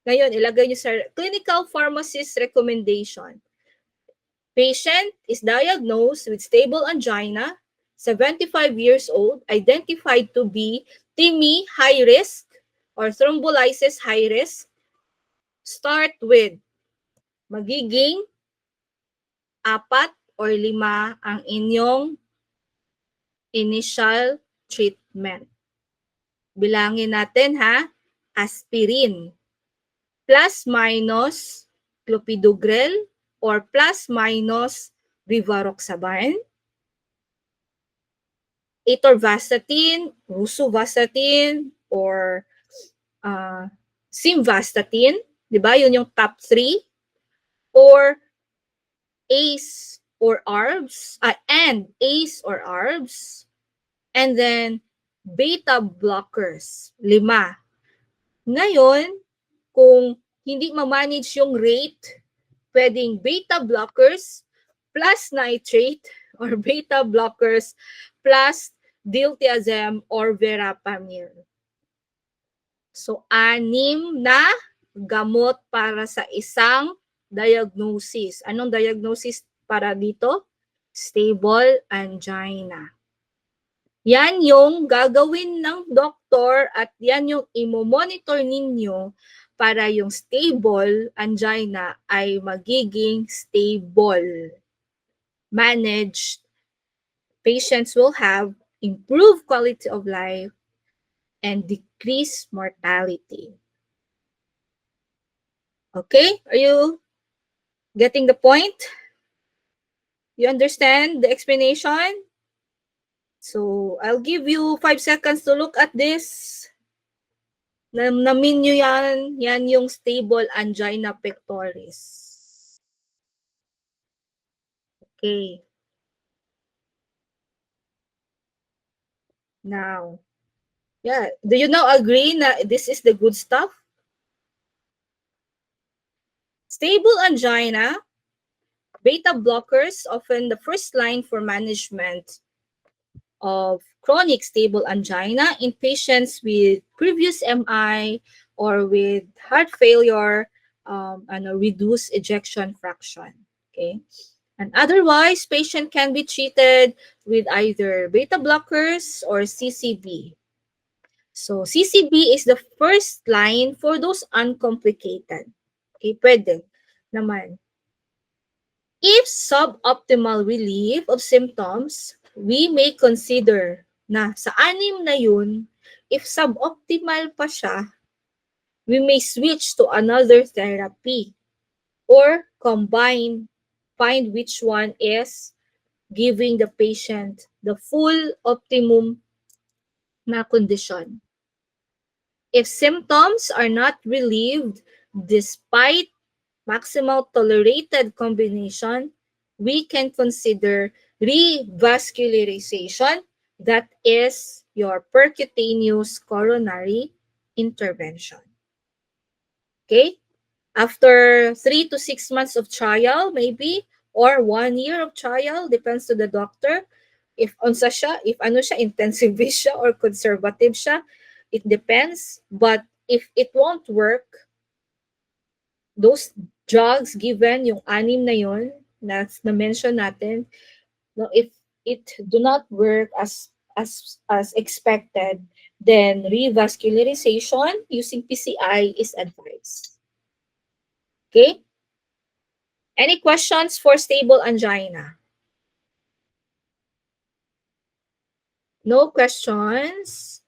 ngayon ilagay nyo sa clinical pharmacist recommendation, patient is diagnosed with stable angina, 75 years old, identified to be TIMI high risk or thrombolysis high risk, start with magiging 4 or 5 ang inyong initial treatment. Bilangin natin ha, aspirin, plus minus clopidogrel or plus minus rivaroxaban, atorvastatin, rosuvastatin, or simvastatin, di ba? Yun yung top 3. Or ACE or ARBs, and ACE or ARBs, and then beta blockers, 5. Ngayon, kung hindi ma-manage yung rate, pwedeng beta blockers plus nitrate or beta blockers plus diltiazem or verapamil. So, 6 na gamot para sa isang diagnosis. Anong diagnosis para dito? Stable angina. Yan yung gagawin ng doktor at yan yung imo-monitor ninyo para yung stable angina ay magiging stable. Managed, patients will have improved quality of life and decreased mortality. Okay? Are you getting the point? You understand the explanation? So, I'll give you 5 seconds to look at this. Namin nyo yan. Yan yung stable angina pectoris. Okay. Now, yeah. Do you now agree na this is the good stuff? Stable angina, beta blockers, often the first line for management of chronic stable angina in patients with previous MI or with heart failure and a reduced ejection fraction. Okay. And otherwise, patient can be treated with either beta blockers or CCB. So, CCB is the first line for those uncomplicated. Okay, pwede naman. If suboptimal relief of symptoms, we may consider na sa 6 na yun, if suboptimal pa siya, we may switch to another therapy or find which one is giving the patient the full optimum na condition. If symptoms are not relieved despite maximal tolerated combination, we can consider revascularization, that is your percutaneous coronary intervention. Okay? After 3 to 6 months of trial, maybe, or 1 year of trial, depends to the doctor. If unsa siya, if ano siya, intensive siya or conservative siya, it depends. But if it won't work, those drugs given, yung 6 na yun, na-mention natin, no, if it do not work as expected, then revascularization using PCI is advised. Okay? Any questions for stable angina? No questions?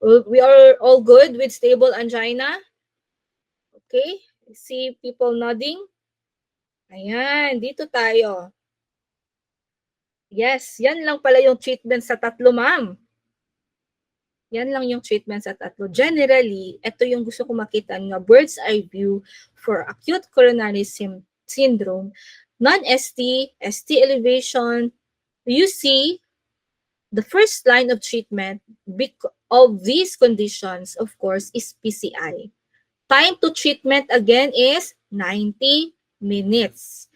We are all good with stable angina? Okay? See people nodding? Ayan, dito tayo. Yes, yan lang pala yung treatment sa 3, ma'am. Yan lang yung treatment sa 3. Generally, ito yung gusto ko makita nga bird's eye view for acute coronary syndrome, non-ST, ST elevation. You see, the first line of treatment of these conditions, of course, is PCI. Time to treatment again is 90 minutes.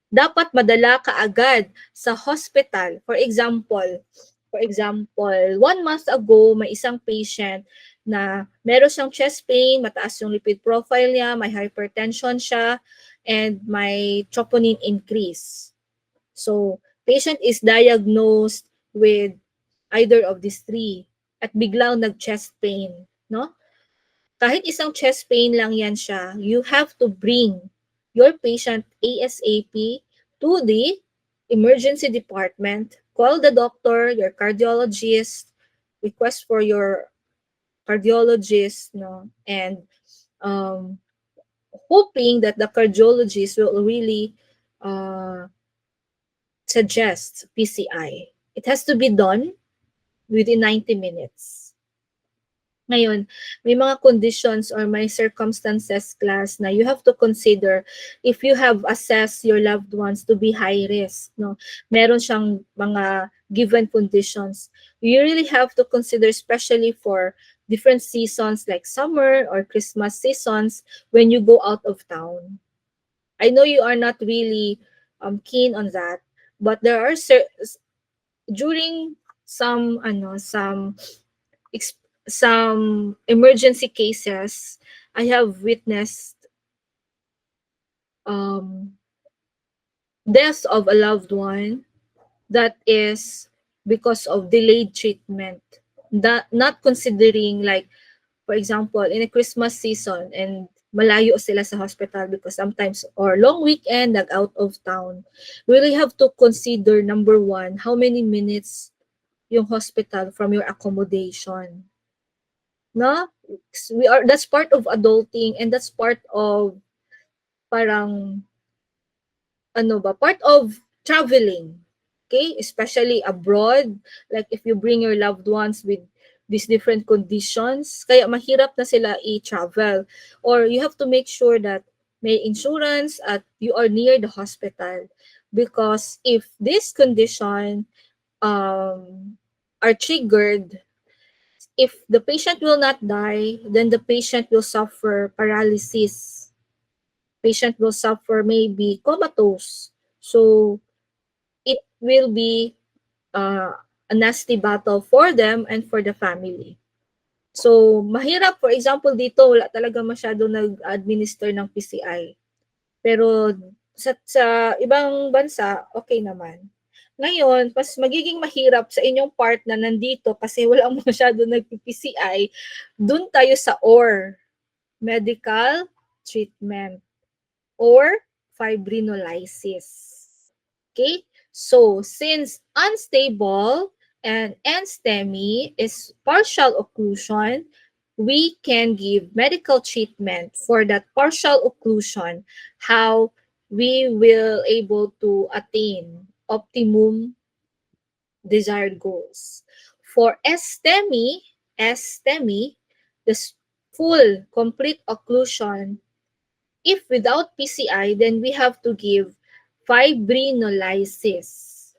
Dapat madala ka agad sa hospital. For example, 1 month ago, may isang patient na meron siyang chest pain, mataas yung lipid profile niya, may hypertension siya, and may troponin increase. So, patient is diagnosed with either of these 3 at biglang nag-chest pain, no? Kahit isang chest pain lang yan siya, you have to bring your patient ASAP to the emergency department, call the doctor, your cardiologist, request for your cardiologist, no, and hoping that the cardiologist will really suggest PCI. It has to be done within 90 minutes. Ngayon, may mga conditions or may circumstances, class, na you have to consider if you have assessed your loved ones to be high risk, no? Meron siyang mga given conditions. You really have to consider, especially for different seasons like summer or Christmas seasons when you go out of town. I know you are not really keen on that, but there are during some some emergency cases, I have witnessed death of a loved one that is because of delayed treatment. Not considering, like, for example, in a Christmas season and malayo sila sa hospital because sometimes, or long weekend, out of town, we really have to consider, number one, how many minutes yung hospital from your accommodation. No? That's part of adulting, and that's part of parang part of traveling. Okay? Especially abroad, like if you bring your loved ones with these different conditions, kaya mahirap na sila i-travel. Or you have to make sure that may insurance at you are near the hospital. Because if this condition are triggered, if the patient will not die, then the patient will suffer paralysis. Patient will suffer maybe comatose. So it will be a nasty battle for them and for the family. So mahirap, for example, dito wala talaga masyado nag-administer ng PCI. Pero sa ibang bansa, okay naman. Ngayon, mas magiging mahirap sa inyong part na nandito kasi walang masyado nag-PCI, dun tayo sa OR, medical treatment, or fibrinolysis. Okay? So, since unstable and STEMI is partial occlusion, we can give medical treatment for that partial occlusion, how we will able to attain optimum desired goals. For STEMI, the full complete occlusion, if without PCI, then we have to give fibrinolysis.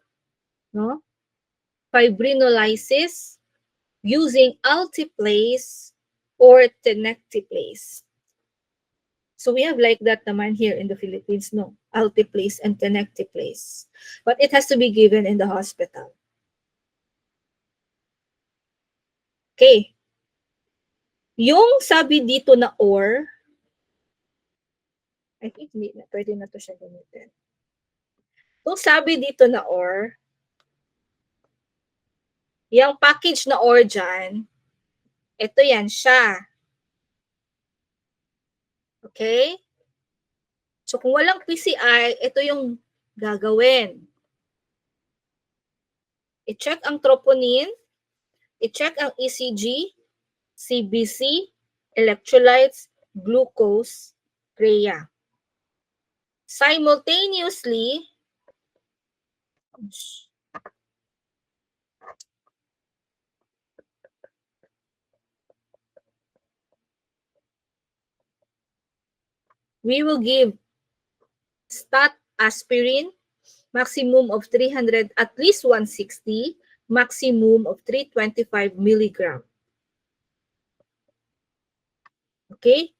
No? Fibrinolysis using alteplase or tenecteplase. So we have like that naman here in the Philippines, no? Alteplase and tenecteplase. But it has to be given in the hospital. Okay. Yung sabi dito na or, I think pwede na to siya gamitin. Yung sabi dito na or, yung package na or dyan, ito yan siya. Okay? So kung walang PCI, ito yung gagawin. I-check ang troponin, i-check ang ECG, CBC, electrolytes, glucose, urea. Simultaneously, we will give stat aspirin, maximum of 300, at least 160, maximum of 325 milligram. Okay?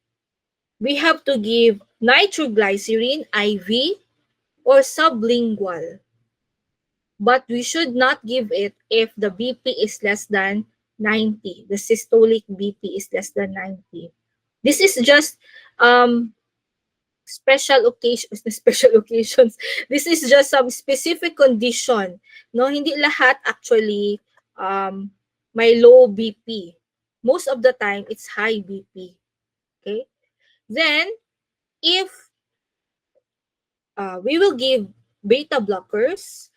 We have to give nitroglycerin IV or sublingual. But we should not give it if the BP is less than 90. The systolic BP is less than 90. This is just special occasions. This is just some specific condition. No, hindi lahat actually may low BP. Most of the time, it's high BP. Okay? Then, if we will give beta blockers,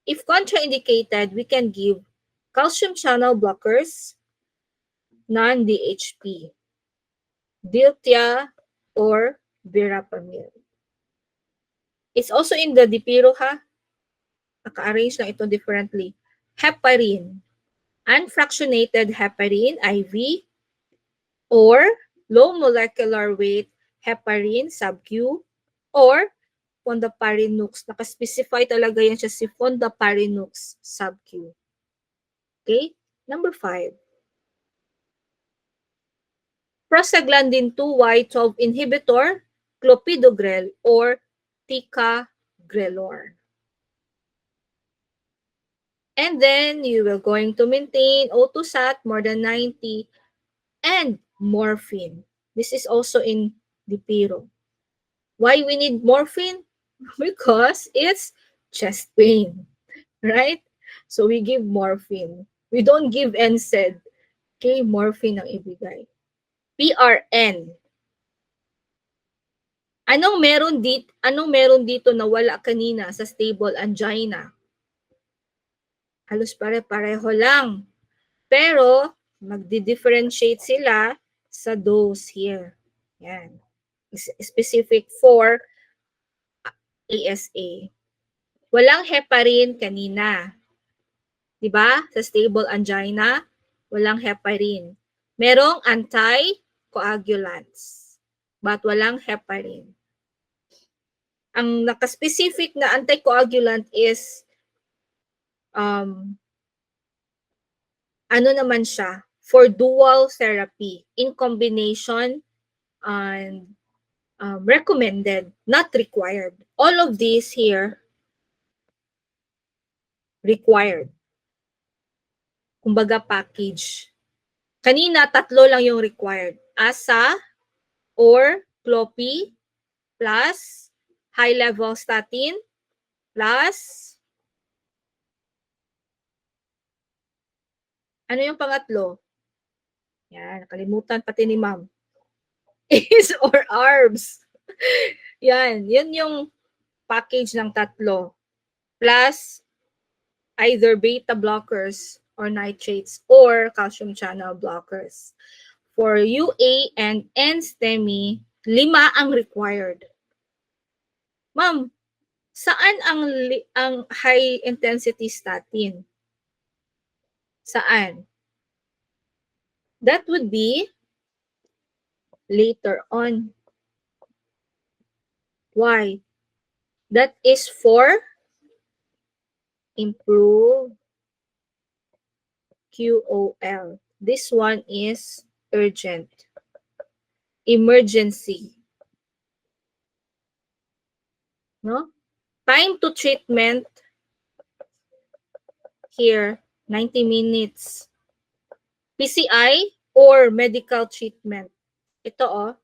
if contraindicated, we can give calcium channel blockers, non-DHP, Diltia, or Verapamil. It's also in the Dipiro, ha? Naka-arrange lang ito differently. Heparin, unfractionated heparin IV, or low molecular weight heparin sub-Q, or Fondaparinux. Naka-specify talaga yan siya si Fondaparinux sub-Q. Okay? Number 5. Prostaglandin 2Y12 inhibitor, clopidogrel, or ticagrelor. And then you will going to maintain O2 sat more than 90 and morphine. This is also in Dipiro. Why we need morphine? Because it's chest pain, right? So we give morphine. We don't give NSAID. Okay, morphine ang ibigay. PRN. Anong meron dito na wala kanina sa stable angina? Halos pare-pareho lang. Pero magdi-differentiate sila sa dose here. Yan. Specific for ASA. Walang heparin kanina. 'Di ba? Sa stable angina, walang heparin. Merong anticoagulants, but walang heparin. Ang naka-specific na anticoagulant is ano naman siya, for dual therapy in combination and recommended, not required. All of these here required. Kumbaga package. Kanina, 3 lang yung required. ASA or CLOPI plus high-level statin plus ano yung pangatlo? Yan, nakalimutan pati ni ma'am. Is or ARBs. Yan, yun yung package ng 3. Plus either beta blockers or nitrates or calcium channel blockers. For UA and NSTEMI, 5 ang required. Ma'am, saan ang high intensity statin? Saan? That would be later on. Why? That is for improve QOL. This one is urgent. Emergency. No? Time to treatment here, 90 minutes. PCI or medical treatment. Ito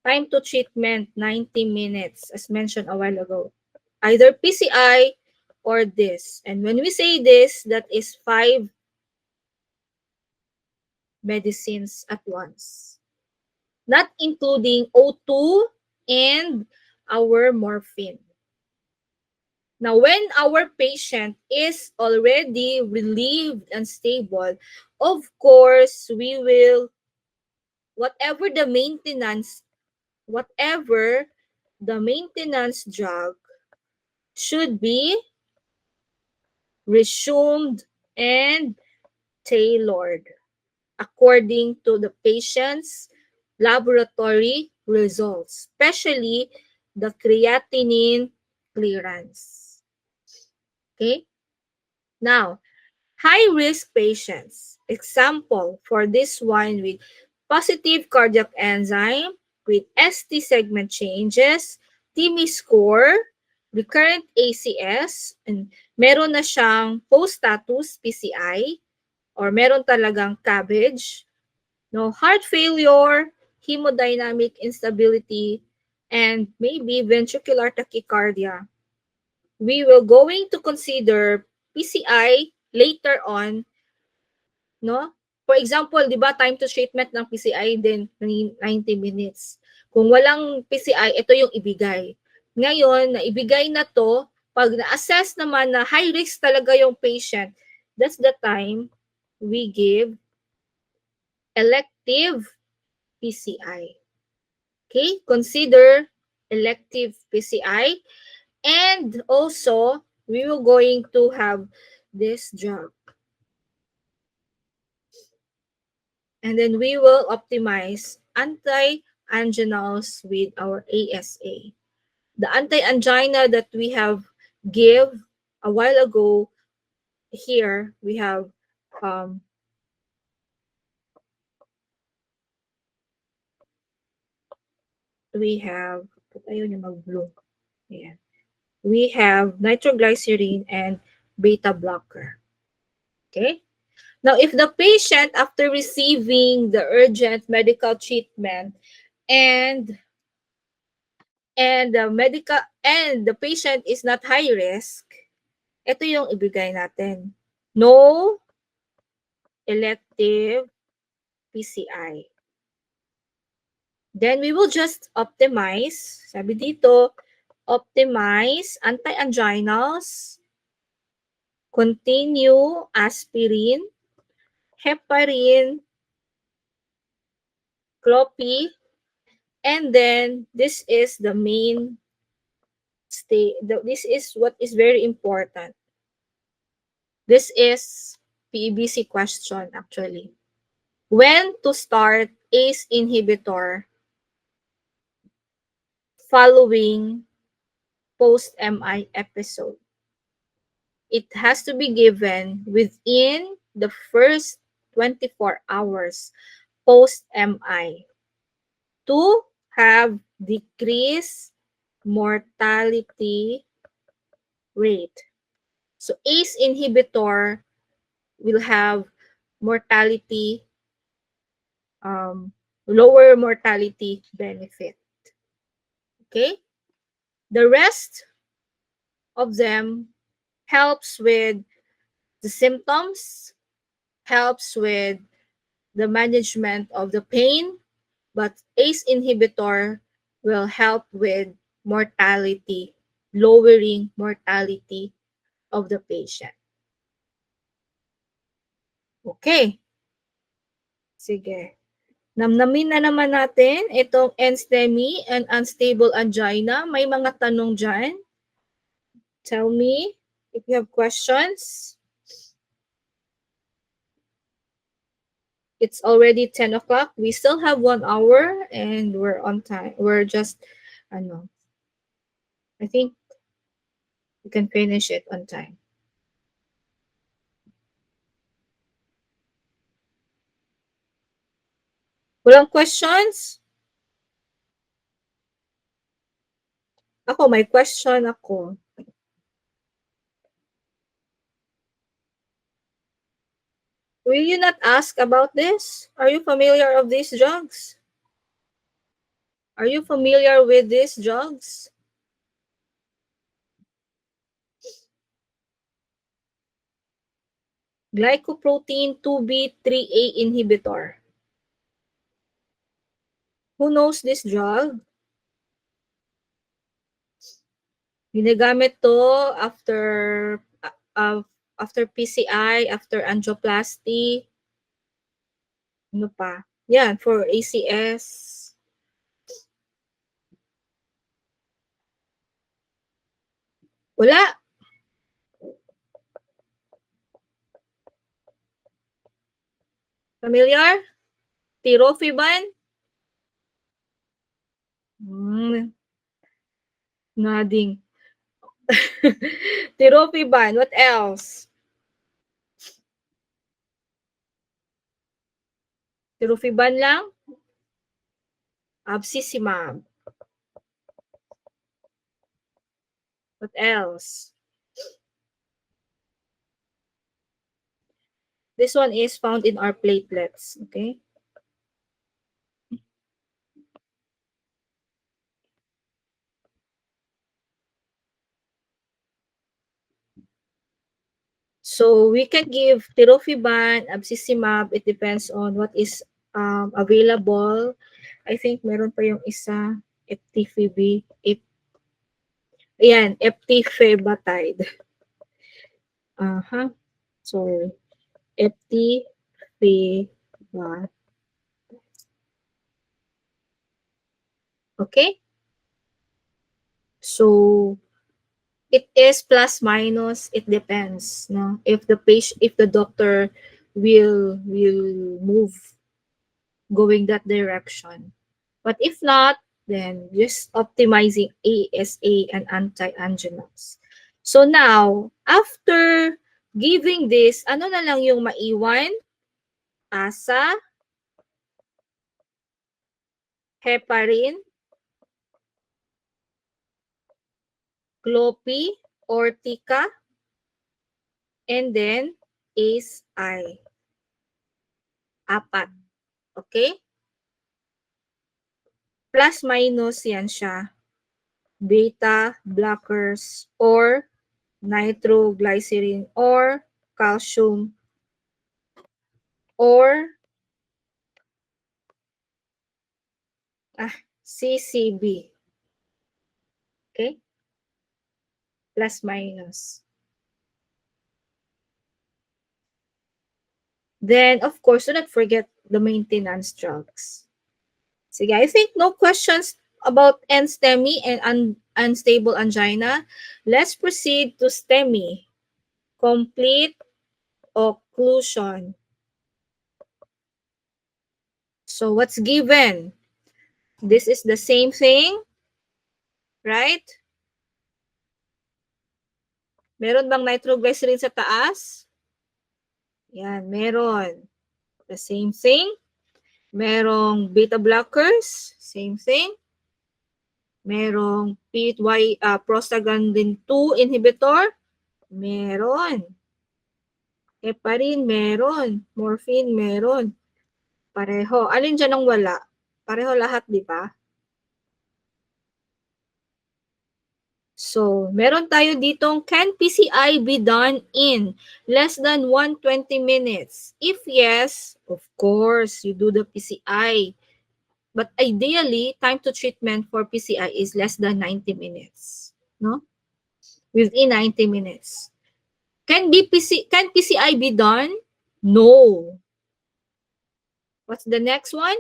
time to treatment, 90 minutes, as mentioned a while ago. Either PCI or this. And when we say this, that is 5 medicines at once. Not including O2 and our morphine. Now, when our patient is already relieved and stable, of course, we will, whatever the maintenance drug should be resumed and tailored according to the patient's laboratory results, especially the creatinine clearance. Okay? Now, high-risk patients. Example for this one with positive cardiac enzyme, with ST segment changes, TIMI score, recurrent ACS, and meron na siyang post-status PCI, or meron talagang CABG, no, heart failure, hemodynamic instability, and maybe ventricular tachycardia. We will going to consider PCI later on, no? For example, 'di ba, time to treatment ng PCI din 90 minutes. Kung walang PCI, ito yung ibigay. Ngayon, naibigay na to, pag na-assess naman na high risk talaga yung patient, that's the time we give elective PCI. Okay? Consider elective PCI, and also we will going to have this drug. And then we will optimize anti-anginals with our ASA. The anti-angina that we have give a while ago, here we have ayun yung mag-blue. Ayan. we have nitroglycerin and beta blocker. Okay? Now, if the patient, after receiving the urgent medical treatment and the patient is not high risk, ito yung ibigay natin. No elective PCI. Then we will just optimize. Sabi dito, optimize anti-anginals, continue aspirin, heparin, clopi, and then this is the main this is what is very important. This is PEBC question actually. When to start ACE inhibitor following post-MI episode? It has to be given within the first 24 hours post-MI to have decreased mortality rate. So ACE inhibitor will have mortality, lower mortality benefit. Okay? The rest of them helps with the symptoms, helps with the management of the pain, but ACE inhibitor will help with mortality, lowering mortality of the patient. Okay. Sige. Namnamin na naman natin itong NSTEMI and unstable angina. May mga tanong dyan. Tell me if you have questions. It's already 10 o'clock. We still have 1 hour and we're on time. We're just, I think we can finish it on time. Walang questions? Ako, may question ako. Will you not ask about this? Are you familiar of these drugs? Are you familiar with these drugs? Glycoprotein 2B3A inhibitor. Who knows this drug? Ginagamit to after PCI, after angioplasty. Ano pa? Yan, for ACS. Wala. Familiar? Tirofiban? Nodding. Tirofiban. What else? Tirofiban lang? Abscimab. What else? This one is found in our platelets. Okay? So we can give tirofiban, abscimab. It depends on what is available. I think meron pa yung isa, Eftivib. Ayan, eftifebatide. Sorry. Eftifebatide. Okay? So it is plus minus, it depends, no? If the doctor will move going that direction. But if not, then just optimizing ASA and anti-anginals. So now, after giving this, ano na lang yung maiwan? ASA, heparin, Clopi, Ortica, and then ACE-I. Apat. Okay? Plus minus yan siya. Beta blockers or nitroglycerin or calcium or CCB. Okay? Plus minus. Then, of course, do not forget the maintenance drugs. Sige, I think no questions about NSTEMI and unstable angina. Let's proceed to STEMI. Complete occlusion. So what's given? This is the same thing, right? Meron bang nitroglycerin sa taas? Yan, meron. The same thing. Merong beta blockers, same thing. Merong prostaglandin 2 inhibitor, meron. Heparin, meron. Morphine, meron. Pareho. Alin dyan ang wala? Pareho lahat, di ba? So, meron tayo ditong, can PCI be done in less than 120 minutes? If yes, of course, you do the PCI. But ideally, time to treatment for PCI is less than 90 minutes. No? Within 90 minutes. Can PCI be done? No. What's the next one?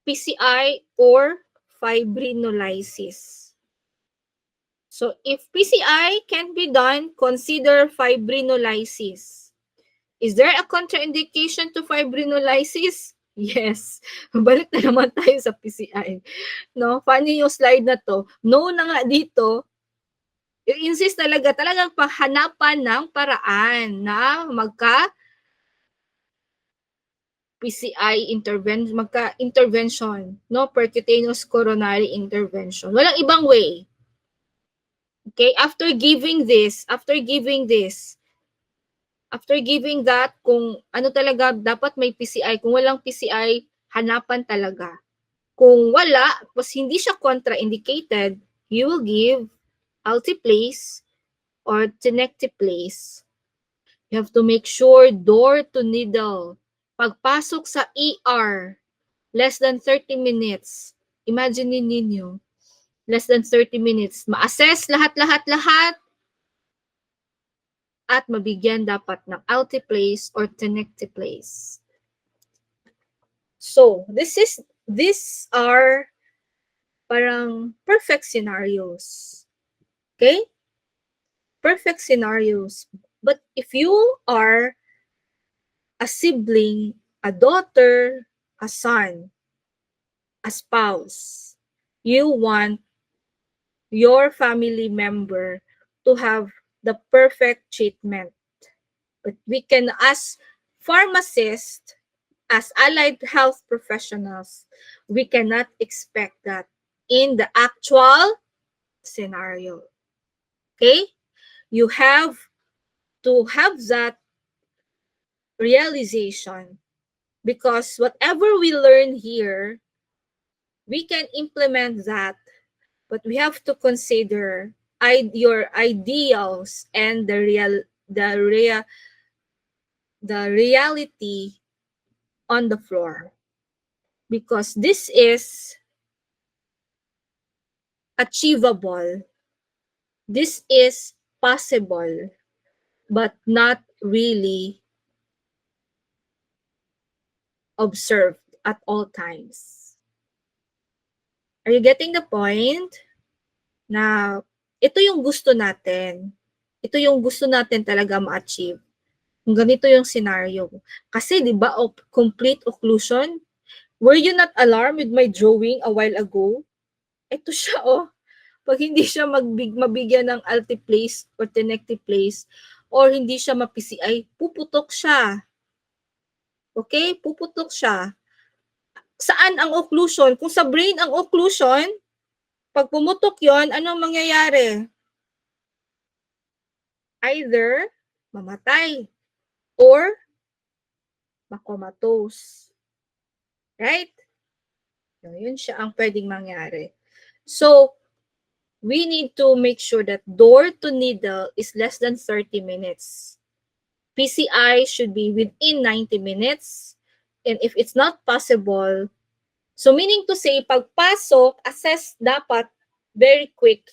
PCI or fibrinolysis. So if PCI can be done, consider fibrinolysis. Is there a contraindication to fibrinolysis? Yes. Balik na naman tayo sa PCI. No? Funny yung slide na to. No na nga dito. I-insist talagang pahanapan ng paraan na PCI intervention, no? Percutaneous coronary intervention. Walang ibang way. Okay? After giving that, kung ano talaga, dapat may PCI. Kung walang PCI, hanapan talaga. Kung wala, pas hindi siya contraindicated, you will give altiplase or tenecteplase. You have to make sure door to needle. Pagpasok sa ER, less than 30 minutes. Imagine ninyo, less than 30 minutes. Ma-assess lahat, at mabigyan dapat ng altiplase or tenecteplase. So, these are parang perfect scenarios. Okay? Perfect scenarios. But if you are a sibling, a daughter, a son, a spouse, you want your family member to have the perfect treatment. But we can, as pharmacists, as allied health professionals, we cannot expect that in the actual scenario. Okay? You have to have that realization, because whatever we learn here, we can implement that, but we have to consider your ideals and the reality on the floor, because this is achievable, this is possible, but not really observed at all times. Are you getting the point? Na ito yung gusto natin. Ito yung gusto natin talaga ma-achieve. Kung ganito yung scenario. Kasi di ba, complete occlusion? Were you not alarmed with my drawing a while ago? Ito siya, oh. Pag hindi siya mabigyan ng altiplase or tenecteplase, or hindi siya ma-PCI, puputok siya. Okay? Puputok siya. Saan ang occlusion? Kung sa brain ang occlusion, Pag pumutok yon, anong mangyayari? Either mamatay or makomatose. Right? So, yun siya ang pwedeng mangyari. So, we need to make sure that door to needle is less than 30 minutes. PCI should be within 90 minutes. And if it's not possible, so meaning to say, pagpasok, assess dapat very quick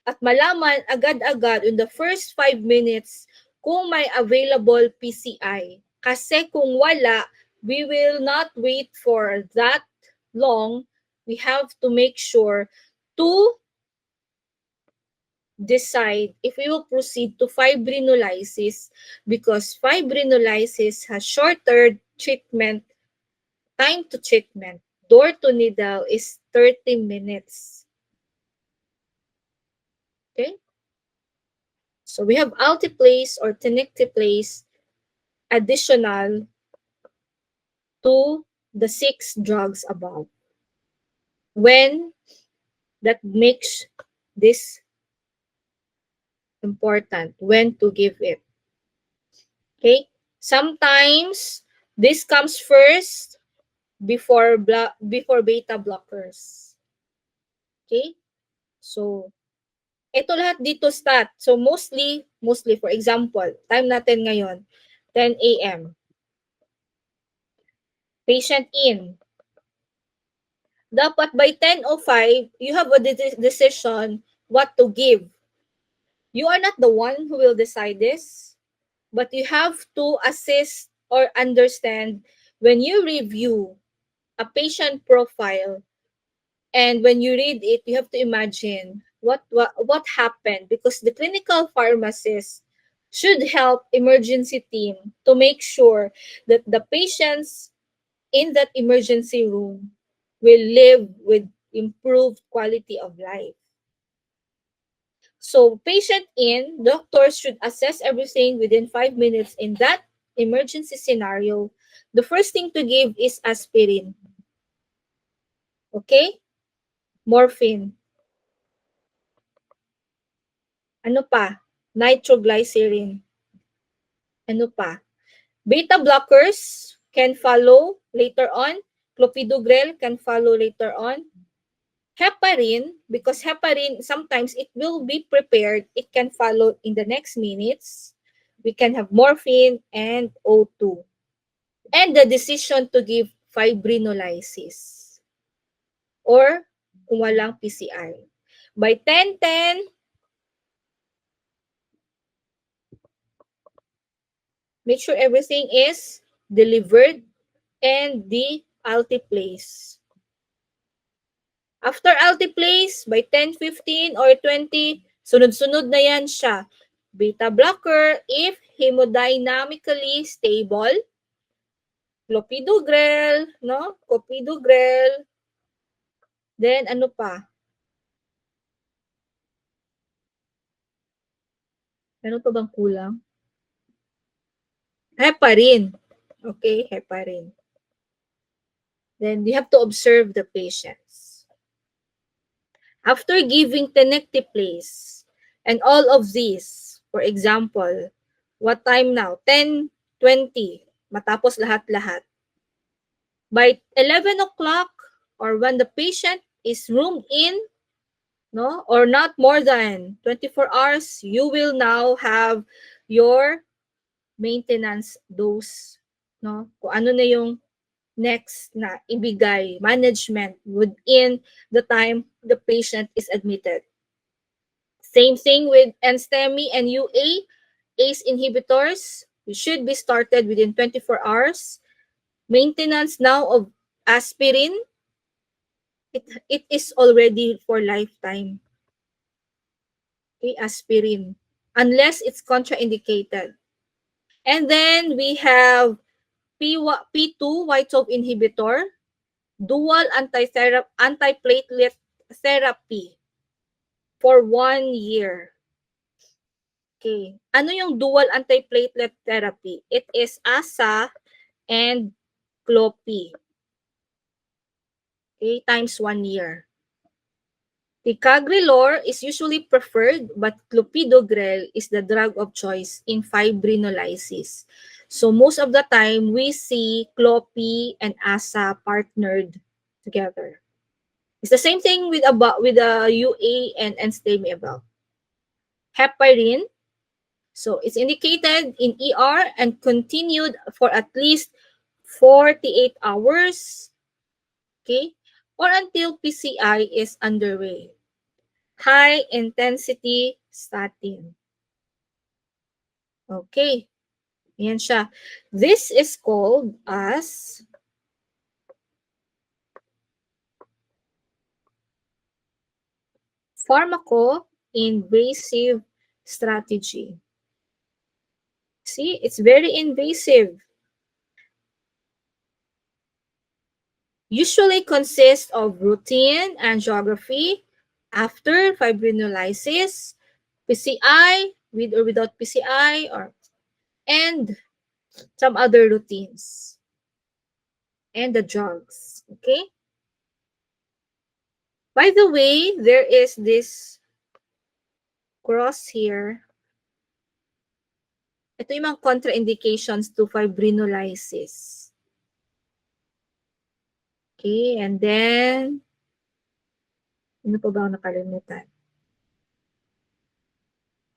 at malaman agad-agad in the first 5 minutes kung may available PCI. Kasi kung wala, we will not wait for that long. We have to make sure to decide if we will proceed to fibrinolysis because fibrinolysis has shorter treatment, time to treatment. Door to needle is 30 minutes. Okay? So we have altiplase or tenecteplase additional to the 6 drugs above. When that makes this important, when to give it. Okay? Sometimes this comes first before beta blockers. Okay? So, ito lahat dito stat. So, mostly, for example, time natin ngayon, 10 a.m. Patient in. Dapat by 10:05, you have a decision what to give. You are not the one who will decide this, but you have to assist or understand when you review a patient profile and when you read it, you have to imagine what happened because the clinical pharmacist should help emergency team to make sure that the patients in that emergency room will live with improved quality of life. So patient in, doctors should assess everything within 5 minutes in that emergency scenario. The first thing to give is aspirin. Okay? Morphine. Ano pa? Nitroglycerin. Ano pa? Beta blockers can follow later on. Clopidogrel can follow later on. Heparin, because heparin, sometimes it will be prepared. It can follow in the next minutes. We can have morphine and O2. And the decision to give fibrinolysis or kung walang PCI. By 10:10, make sure everything is delivered and the altiplase. After altiplase, by 10:15 or 20, sunod-sunod na yan siya. Beta blocker if hemodynamically stable. Clopidogrel, no? Clopidogrel. Then ano pa? Ano pa bang kulang? Heparin. Okay, heparin. Then you have to observe the patients. After giving tenecteplase and all of these, for example, what time now? 10:20. Matapos lahat-lahat. By 11 o'clock or when the patient is roomed in, no, or not more than 24 hours, you will now have your maintenance dose, no? Kung ano na yung next na ibigay, management within the time the patient is admitted. Same thing with NSTEMI and UA, ACE inhibitors, it should be started within 24 hours. Maintenance now of aspirin, it is already for lifetime. Okay, aspirin, unless it's contraindicated. And then we have P2 white-12 inhibitor, dual antiplatelet therapy for 1 year. Okay. Ano yung dual antiplatelet therapy? It is ASA and CLOPI. Okay, times 1 year. Ticagrelor is usually preferred, but clopidogrel is the drug of choice in fibrinolysis. So most of the time, we see clopi and asa partnered together. It's the same thing with the UA and enstamiable. Heparin, so it's indicated in ER and continued for at least 48 hours, okay, or until PCI is underway. High intensity statin. Okay, yan siya. This is called as pharmaco-invasive strategy. See, it's very invasive. Usually consists of routine angiography after fibrinolysis, PCI, with or without PCI, and some other routines, and the drugs. Okay? By the way, there is this cross here. Ito yung mga contraindications to fibrinolysis. Okay, and then, ano pa ba ako nakalimutan?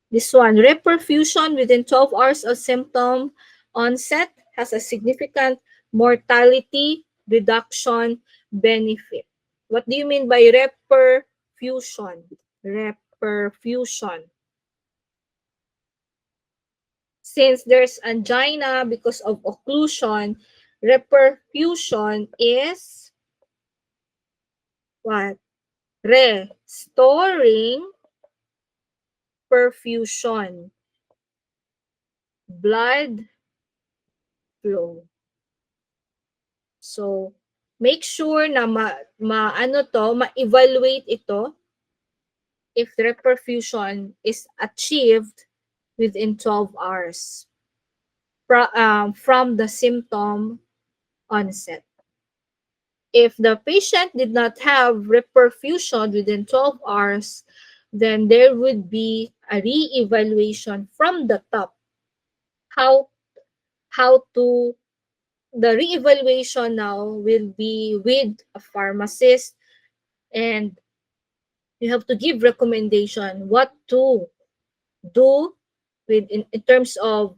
This one, reperfusion within 12 hours of symptom onset has a significant mortality reduction benefit. What do you mean by reperfusion? Reperfusion. Since there's angina because of occlusion, reperfusion is what? Restoring perfusion, blood flow. So, make sure na ma-evaluate ito if reperfusion is achieved within 12 hours from the symptom onset. If the patient did not have reperfusion within 12 hours, then there would be a re-evaluation from the top. The re-evaluation now will be with a pharmacist, and you have to give recommendation what to do in terms of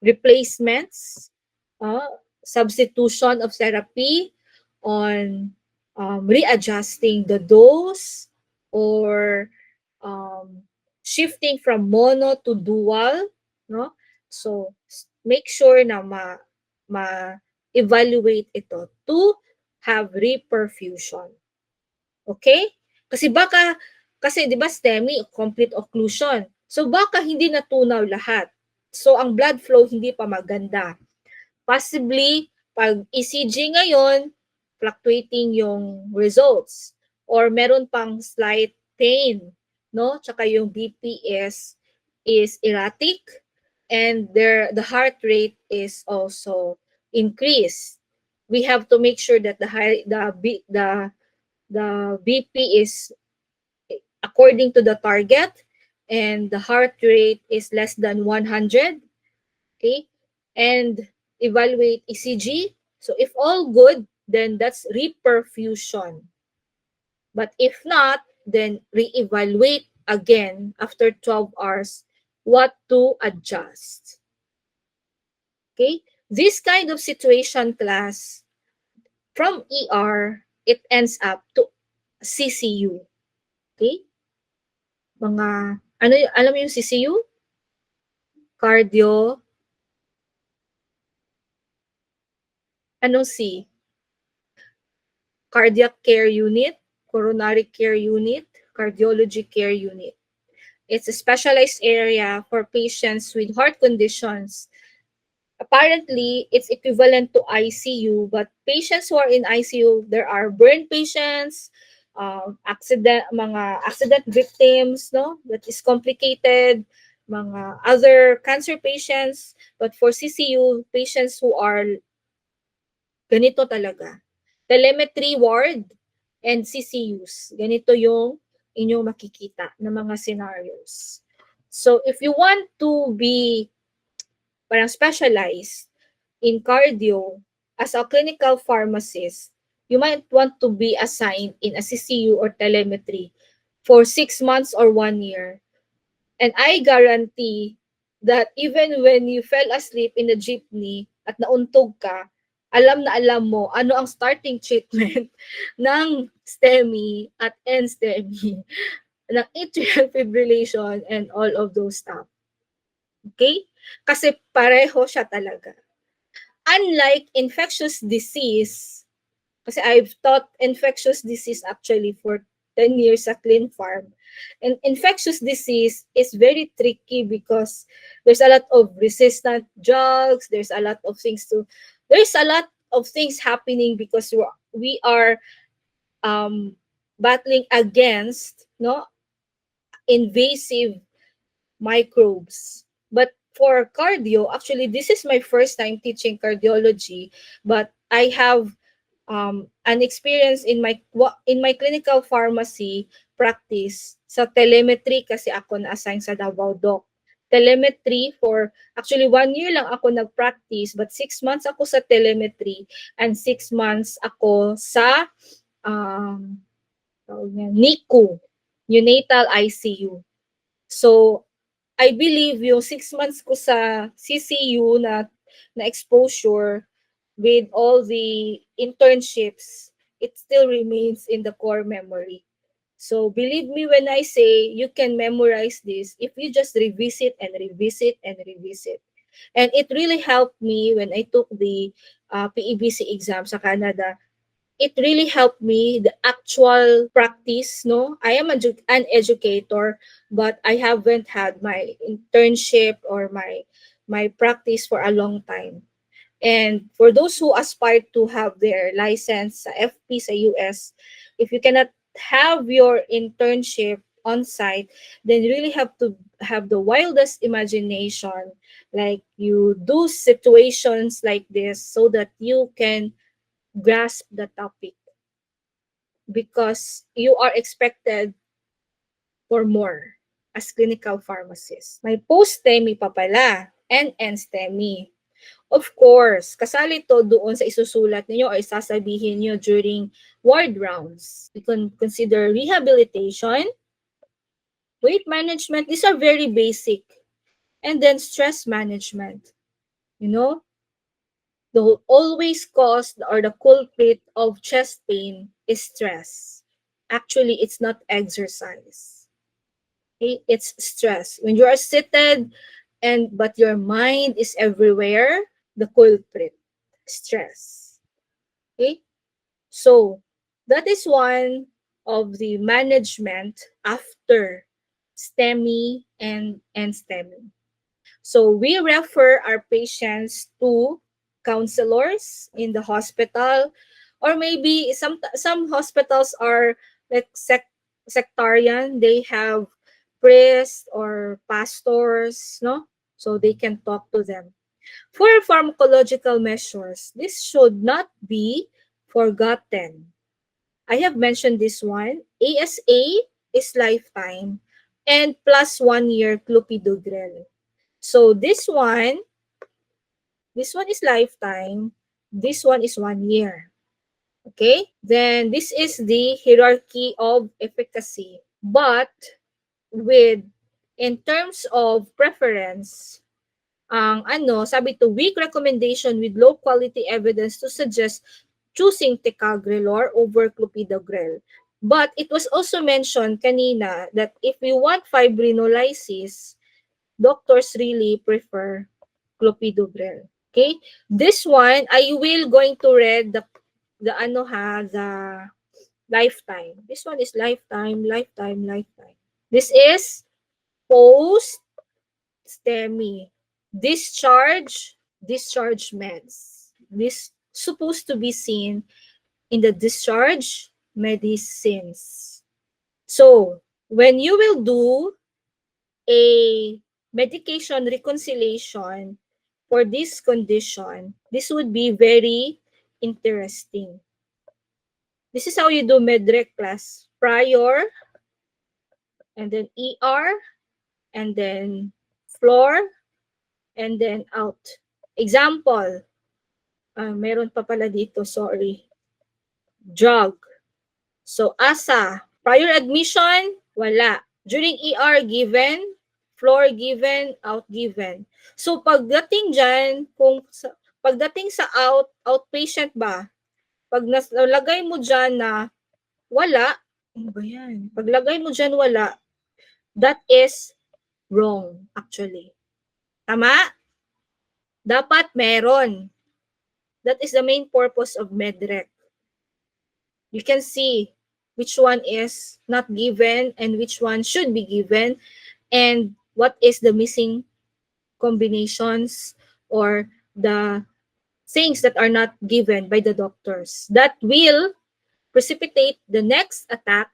replacements, substitution of therapy, on readjusting the dose, or shifting from mono to dual, no? So make sure na ma-evaluate ito to have reperfusion. Okay? Kasi 'di ba STEMI, complete occlusion. So baka hindi natunaw lahat. So ang blood flow hindi pa maganda. Possibly pag ECG ngayon, fluctuating yung results, or meron pang slight pain, no? Tsaka yung BP is erratic, and the heart rate is also increased. We have to make sure that the BP is according to the target, and the heart rate is less than 100. Okay, and evaluate ECG. So if all good, then that's reperfusion. But if not, then reevaluate again after 12 hours what to adjust. Okay, this kind of situation, class, from ER, it ends up to CCU. Okay, alam mo yung CCU? Cardio, anong C? Cardiac Care Unit, Coronary Care Unit, Cardiology Care Unit. It's a specialized area for patients with heart conditions. Apparently, it's equivalent to ICU, but patients who are in ICU, there are burn patients, mga accident victims, no? That is complicated, mga other cancer patients. But for CCU, patients who are ganito talaga. Telemetry ward, and CCUs. Ganito yung inyong makikita na mga scenarios. So if you want to be parang specialized in cardio as a clinical pharmacist, you might want to be assigned in a CCU or telemetry for 6 months or 1 year. And I guarantee that even when you fell asleep in the jeepney at nauntog ka, alam na alam mo ano ang starting treatment ng STEMI at NSTEMI, ng atrial fibrillation and all of those stuff. Okay? Kasi pareho siya talaga. Unlike infectious disease, kasi I've taught infectious disease actually for 10 years sa Clean Farm. And infectious disease is very tricky because there's a lot of resistant drugs, there's a lot of things happening because we are battling against invasive microbes. But for cardio, actually, this is my first time teaching cardiology, but I have an experience in my clinical pharmacy practice sa telemetry kasi ako na-assign sa Davao Doc. Telemetry for, actually 1 year lang ako nag-practice, but 6 months ako sa telemetry and 6 months ako sa NICU, neonatal ICU. So, I believe yung 6 months ko sa CCU na exposure with all the internships, it still remains in the core memory. So believe me when I say you can memorize this if you just revisit and revisit and revisit. And it really helped me when I took the PEBC exam sa Canada. It really helped me, the actual practice, no? I am an educator, but I haven't had my internship or my practice for a long time. And for those who aspire to have their license sa FP sa US, if you cannot have your internship on site, then you really have to have the wildest imagination. Like you do situations like this so that you can grasp the topic because you are expected for more as clinical pharmacists. May post-STEMI pa pala and end-STEMI. Of course, kasali to doon sa isusulat niyo or isasabihin niyo during ward rounds. You can consider rehabilitation, weight management. These are very basic. And then stress management. You know, the always cause or the culprit of chest pain is stress. Actually, it's not exercise. Okay? It's stress. When you are seated but your mind is everywhere, the culprit, stress. Okay? So, that is one of the management after STEMI and STEMI. So, we refer our patients to counselors in the hospital, or maybe some hospitals are like sectarian. They have priests or pastors, no? So they can talk to them. For pharmacological measures, this should not be forgotten. I have mentioned this one. ASA is lifetime and plus 1 year clopidogrel. So this one is lifetime. This one is 1 year. Okay? Then this is the hierarchy of efficacy. But in terms of preference, sabi to weak recommendation with low quality evidence to suggest choosing ticagrelor over clopidogrel. But it was also mentioned kanina that if you want fibrinolysis, doctors really prefer clopidogrel. Okay? This one, I will going to read the lifetime. This one is lifetime. This is post-STEMI. Discharge meds. This supposed to be seen in the discharge medicines. So, when you will do a medication reconciliation for this condition, this would be very interesting. This is how you do medrec class. Prior, and then ER, and then floor, and then out. Example, meron pa pala dito, sorry. Drug. So, ASA, prior admission, wala. During ER, given. Floor, given. Out, given. So, pagdating dyan, pagdating sa outpatient ba, pag nalagay mo dyan na wala, ano ba yan? Paglagay mo dyan wala, that is wrong, actually. Tama? Dapat meron. That is the main purpose of medrec. You can see which one is not given and which one should be given and what is the missing combinations or the things that are not given by the doctors that will precipitate the next attack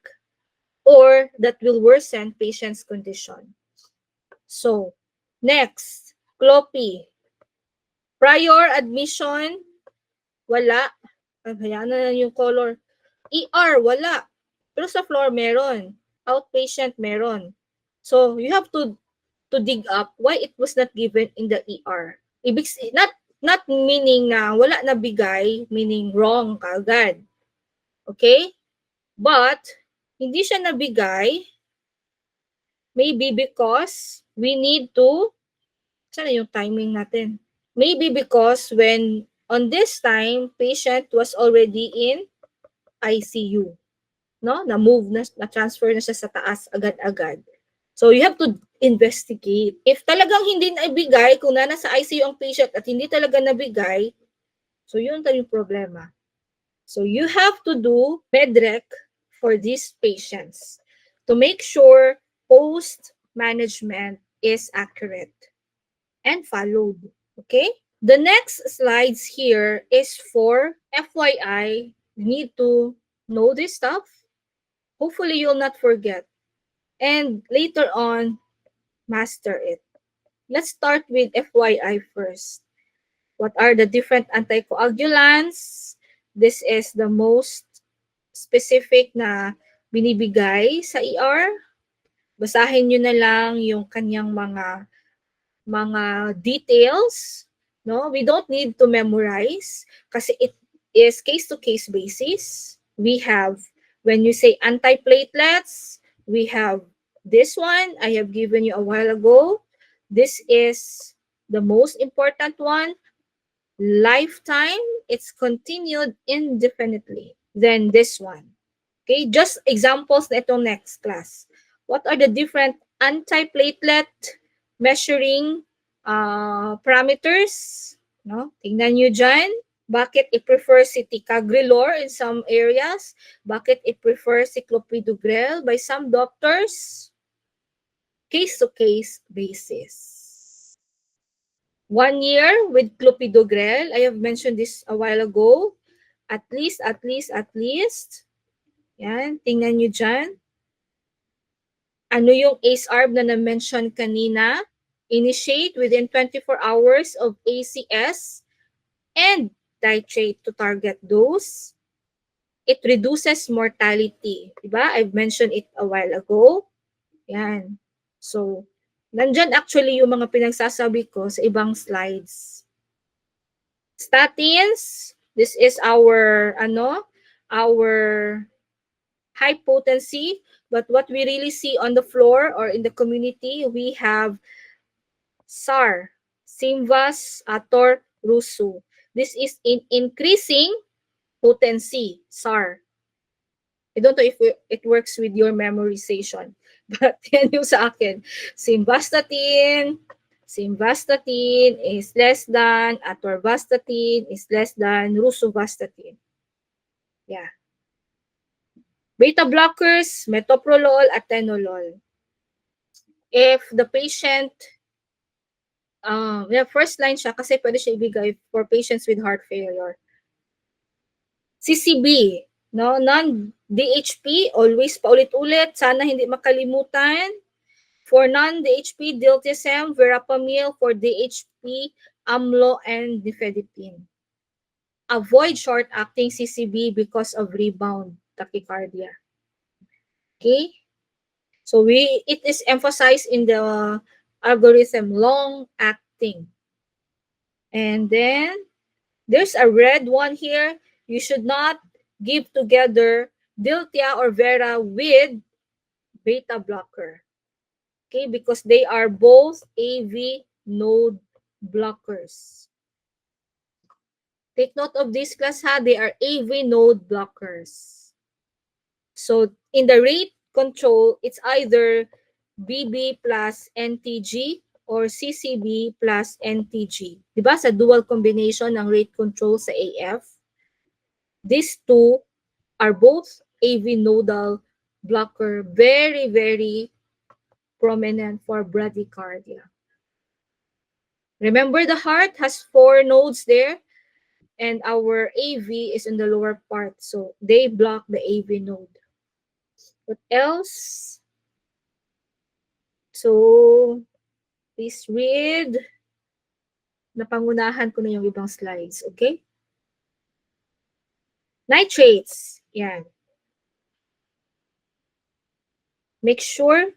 or that will worsen patient's condition. So, next, CLOPI. Prior admission, wala. Hayaan na lang yung color. ER, wala. Pero sa floor, meron. Outpatient, meron. So, you have to dig up why it was not given in the ER. Not meaning na wala na bigay, meaning wrong kaagad. Okay? But, hindi siya nabigay, maybe because we need to, saan yung timing natin? Maybe because when, on this time, patient was already in ICU. No? Na-move na, na-transfer na siya sa taas agad-agad. So, you have to investigate. If talagang hindi naibigay, kung nasa ICU ang patient at hindi talaga nabigay, so yun tayo yung problema. So, you have to do medrec for these patients to make sure post-management is accurate and followed. Okay? The next slides here is for FYI. You need to know this stuff. Hopefully, you'll not forget. And later on, master it. Let's start with FYI first. What are the different anticoagulants? This is the most specific na binibigay sa ER. Basahin nyo na lang yung kanyang mga details. No? We don't need to memorize kasi it is case-to-case basis. We have, when you say antiplatelets, we have this one I have given you a while ago. This is the most important one. Lifetime, it's continued indefinitely. Then this one. Okay, just examples na itong next class. What are the different antiplatelet measuring parameters? No? Tingnan nyo dyan. Bakit i-prefer si ticagrelor in some areas? Bakit i-prefer si clopidogrel by some doctors? Case-to-case basis. 1 year with clopidogrel, I have mentioned this a while ago. At least. Yan, tingnan nyo dyan. Ano yung ACE-ARB na na-mention kanina? Initiate within 24 hours of ACS and titrate to target dose. It reduces mortality. Diba? I've mentioned it a while ago. Yan. So, nandyan actually yung mga pinagsasabi ko sa ibang slides. Statins, this is our high potency, but what we really see on the floor or in the community, we have SAR, Simvas, Ator, Rusu. This is in increasing potency, SAR. I don't know if it works with your memorization, but yan yung sa akin. Simvastatin is less than, atorvastatin is less than, rosuvastatin. Yeah. Beta blockers, metoprolol, atenolol. If the patient, first line siya kasi pwede siya ibigay for patients with heart failure. CCB, no, non-DHP, always paulit-ulit, sana hindi makalimutan. For non-DHP, diltiazem, verapamil. For DHP, amlo and nifedipine. avoid short-acting CCB because of rebound tachycardia. Okay? So it is emphasized in the algorithm long-acting. And then there's a red one here. You should not give together Diltia or Vera with beta blocker. Okay, because they are both AV node blockers. Take note of this class ha, they are AV node blockers. So in the rate control, it's either BB plus NTG or CCB plus NTG. Diba sa dual combination ng rate control sa AF, these two are both AV nodal blocker, very, very prominent for bradycardia. Remember, the heart has 4 nodes there, and our AV is in the lower part. So they block the AV node. What else? So please read. Napangunahan ko na yung ibang slides, okay? Nitrates. Yan. Make sure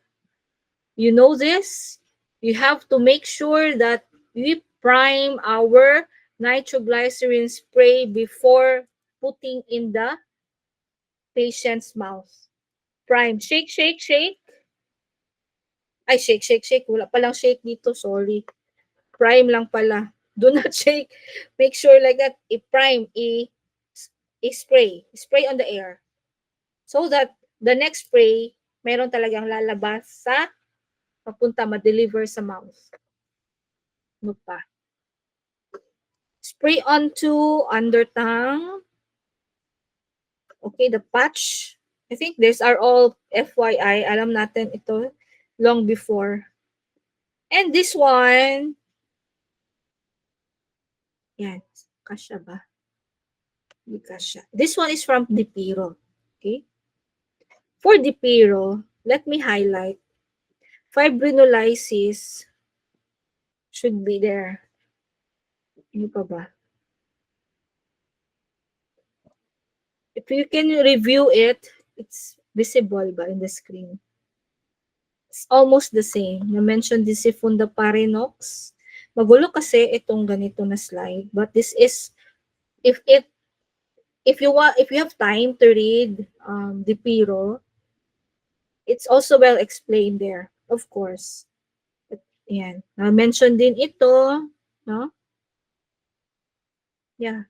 you know this. You have to make sure that we prime our nitroglycerin spray before putting in the patient's mouth. Prime. Shake, shake, shake. Ay, shake, shake, shake. Wala palang shake dito. Sorry. Prime lang pala. Do not shake. Make sure like that. I-prime. I-spray. Spray on the air. So that the next spray, meron talagang lalabas sa papunta, ma-deliver sa mouth. Ano pa? Spray onto under tongue. Okay, the patch. I think these are all FYI. Alam natin ito long before. And this one, yan, kasya ba? Hindi kasya. This one is from Dipiro. Okay? For Dipiro, let me highlight. Fibrinolysis should be there. Ano pa ba? If you can review it, it's visible ba in the screen? It's almost the same. Na-mention din si Fundaparinox. Magulo kasi itong ganito na slide. But this is, if you have time to read Dipiro, it's also well explained there, of course. Yan. Na-mention din ito, no? Yeah.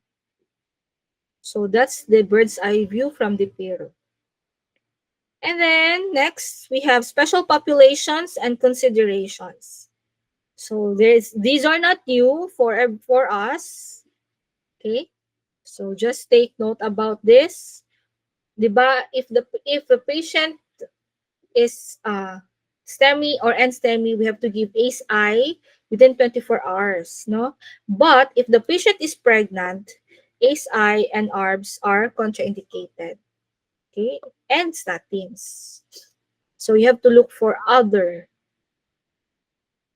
So that's the bird's eye view from Dipiro. And then next, we have special populations and considerations. So these are not new for us. Okay? So just take note about this. Diba, if the patient is STEMI or NSTEMI, we have to give ACE-I within 24 hours, no? But if the patient is pregnant, ACE-I and ARBs are contraindicated. Okay? And statins. So you have to look for other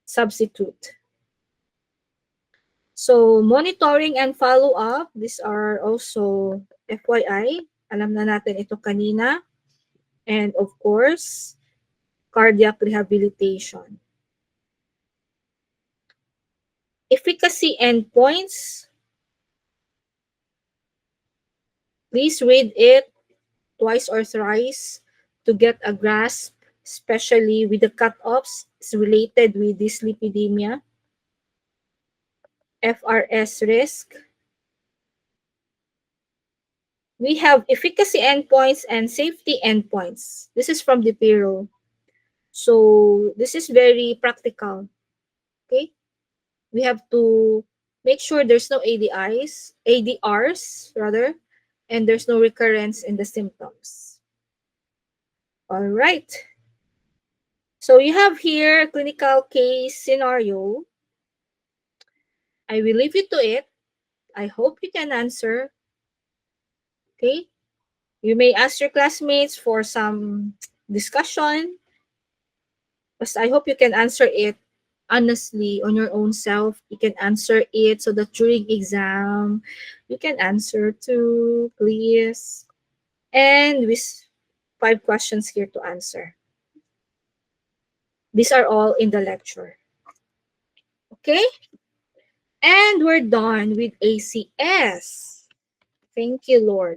substitute. So monitoring and follow-up, these are also FYI. Alam na natin ito kanina. And of course, cardiac rehabilitation. Efficacy endpoints. Please read it twice or thrice to get a grasp, especially with the cutoffs related with dyslipidemia, FRS risk. We have efficacy endpoints and safety endpoints. This is from Dipiro. So this is very practical. Okay? We have to make sure there's no ADRs rather, and there's no recurrence in the symptoms. All right. So you have here a clinical case scenario. I will leave you to it. I hope you can answer. Okay? You may ask your classmates for some discussion. But I hope you can answer it honestly on your own self. You can answer it so that during exam, you can answer too, please. And with 5 questions here to answer. These are all in the lecture. Okay? And we're done with ACS. Thank you, Lord.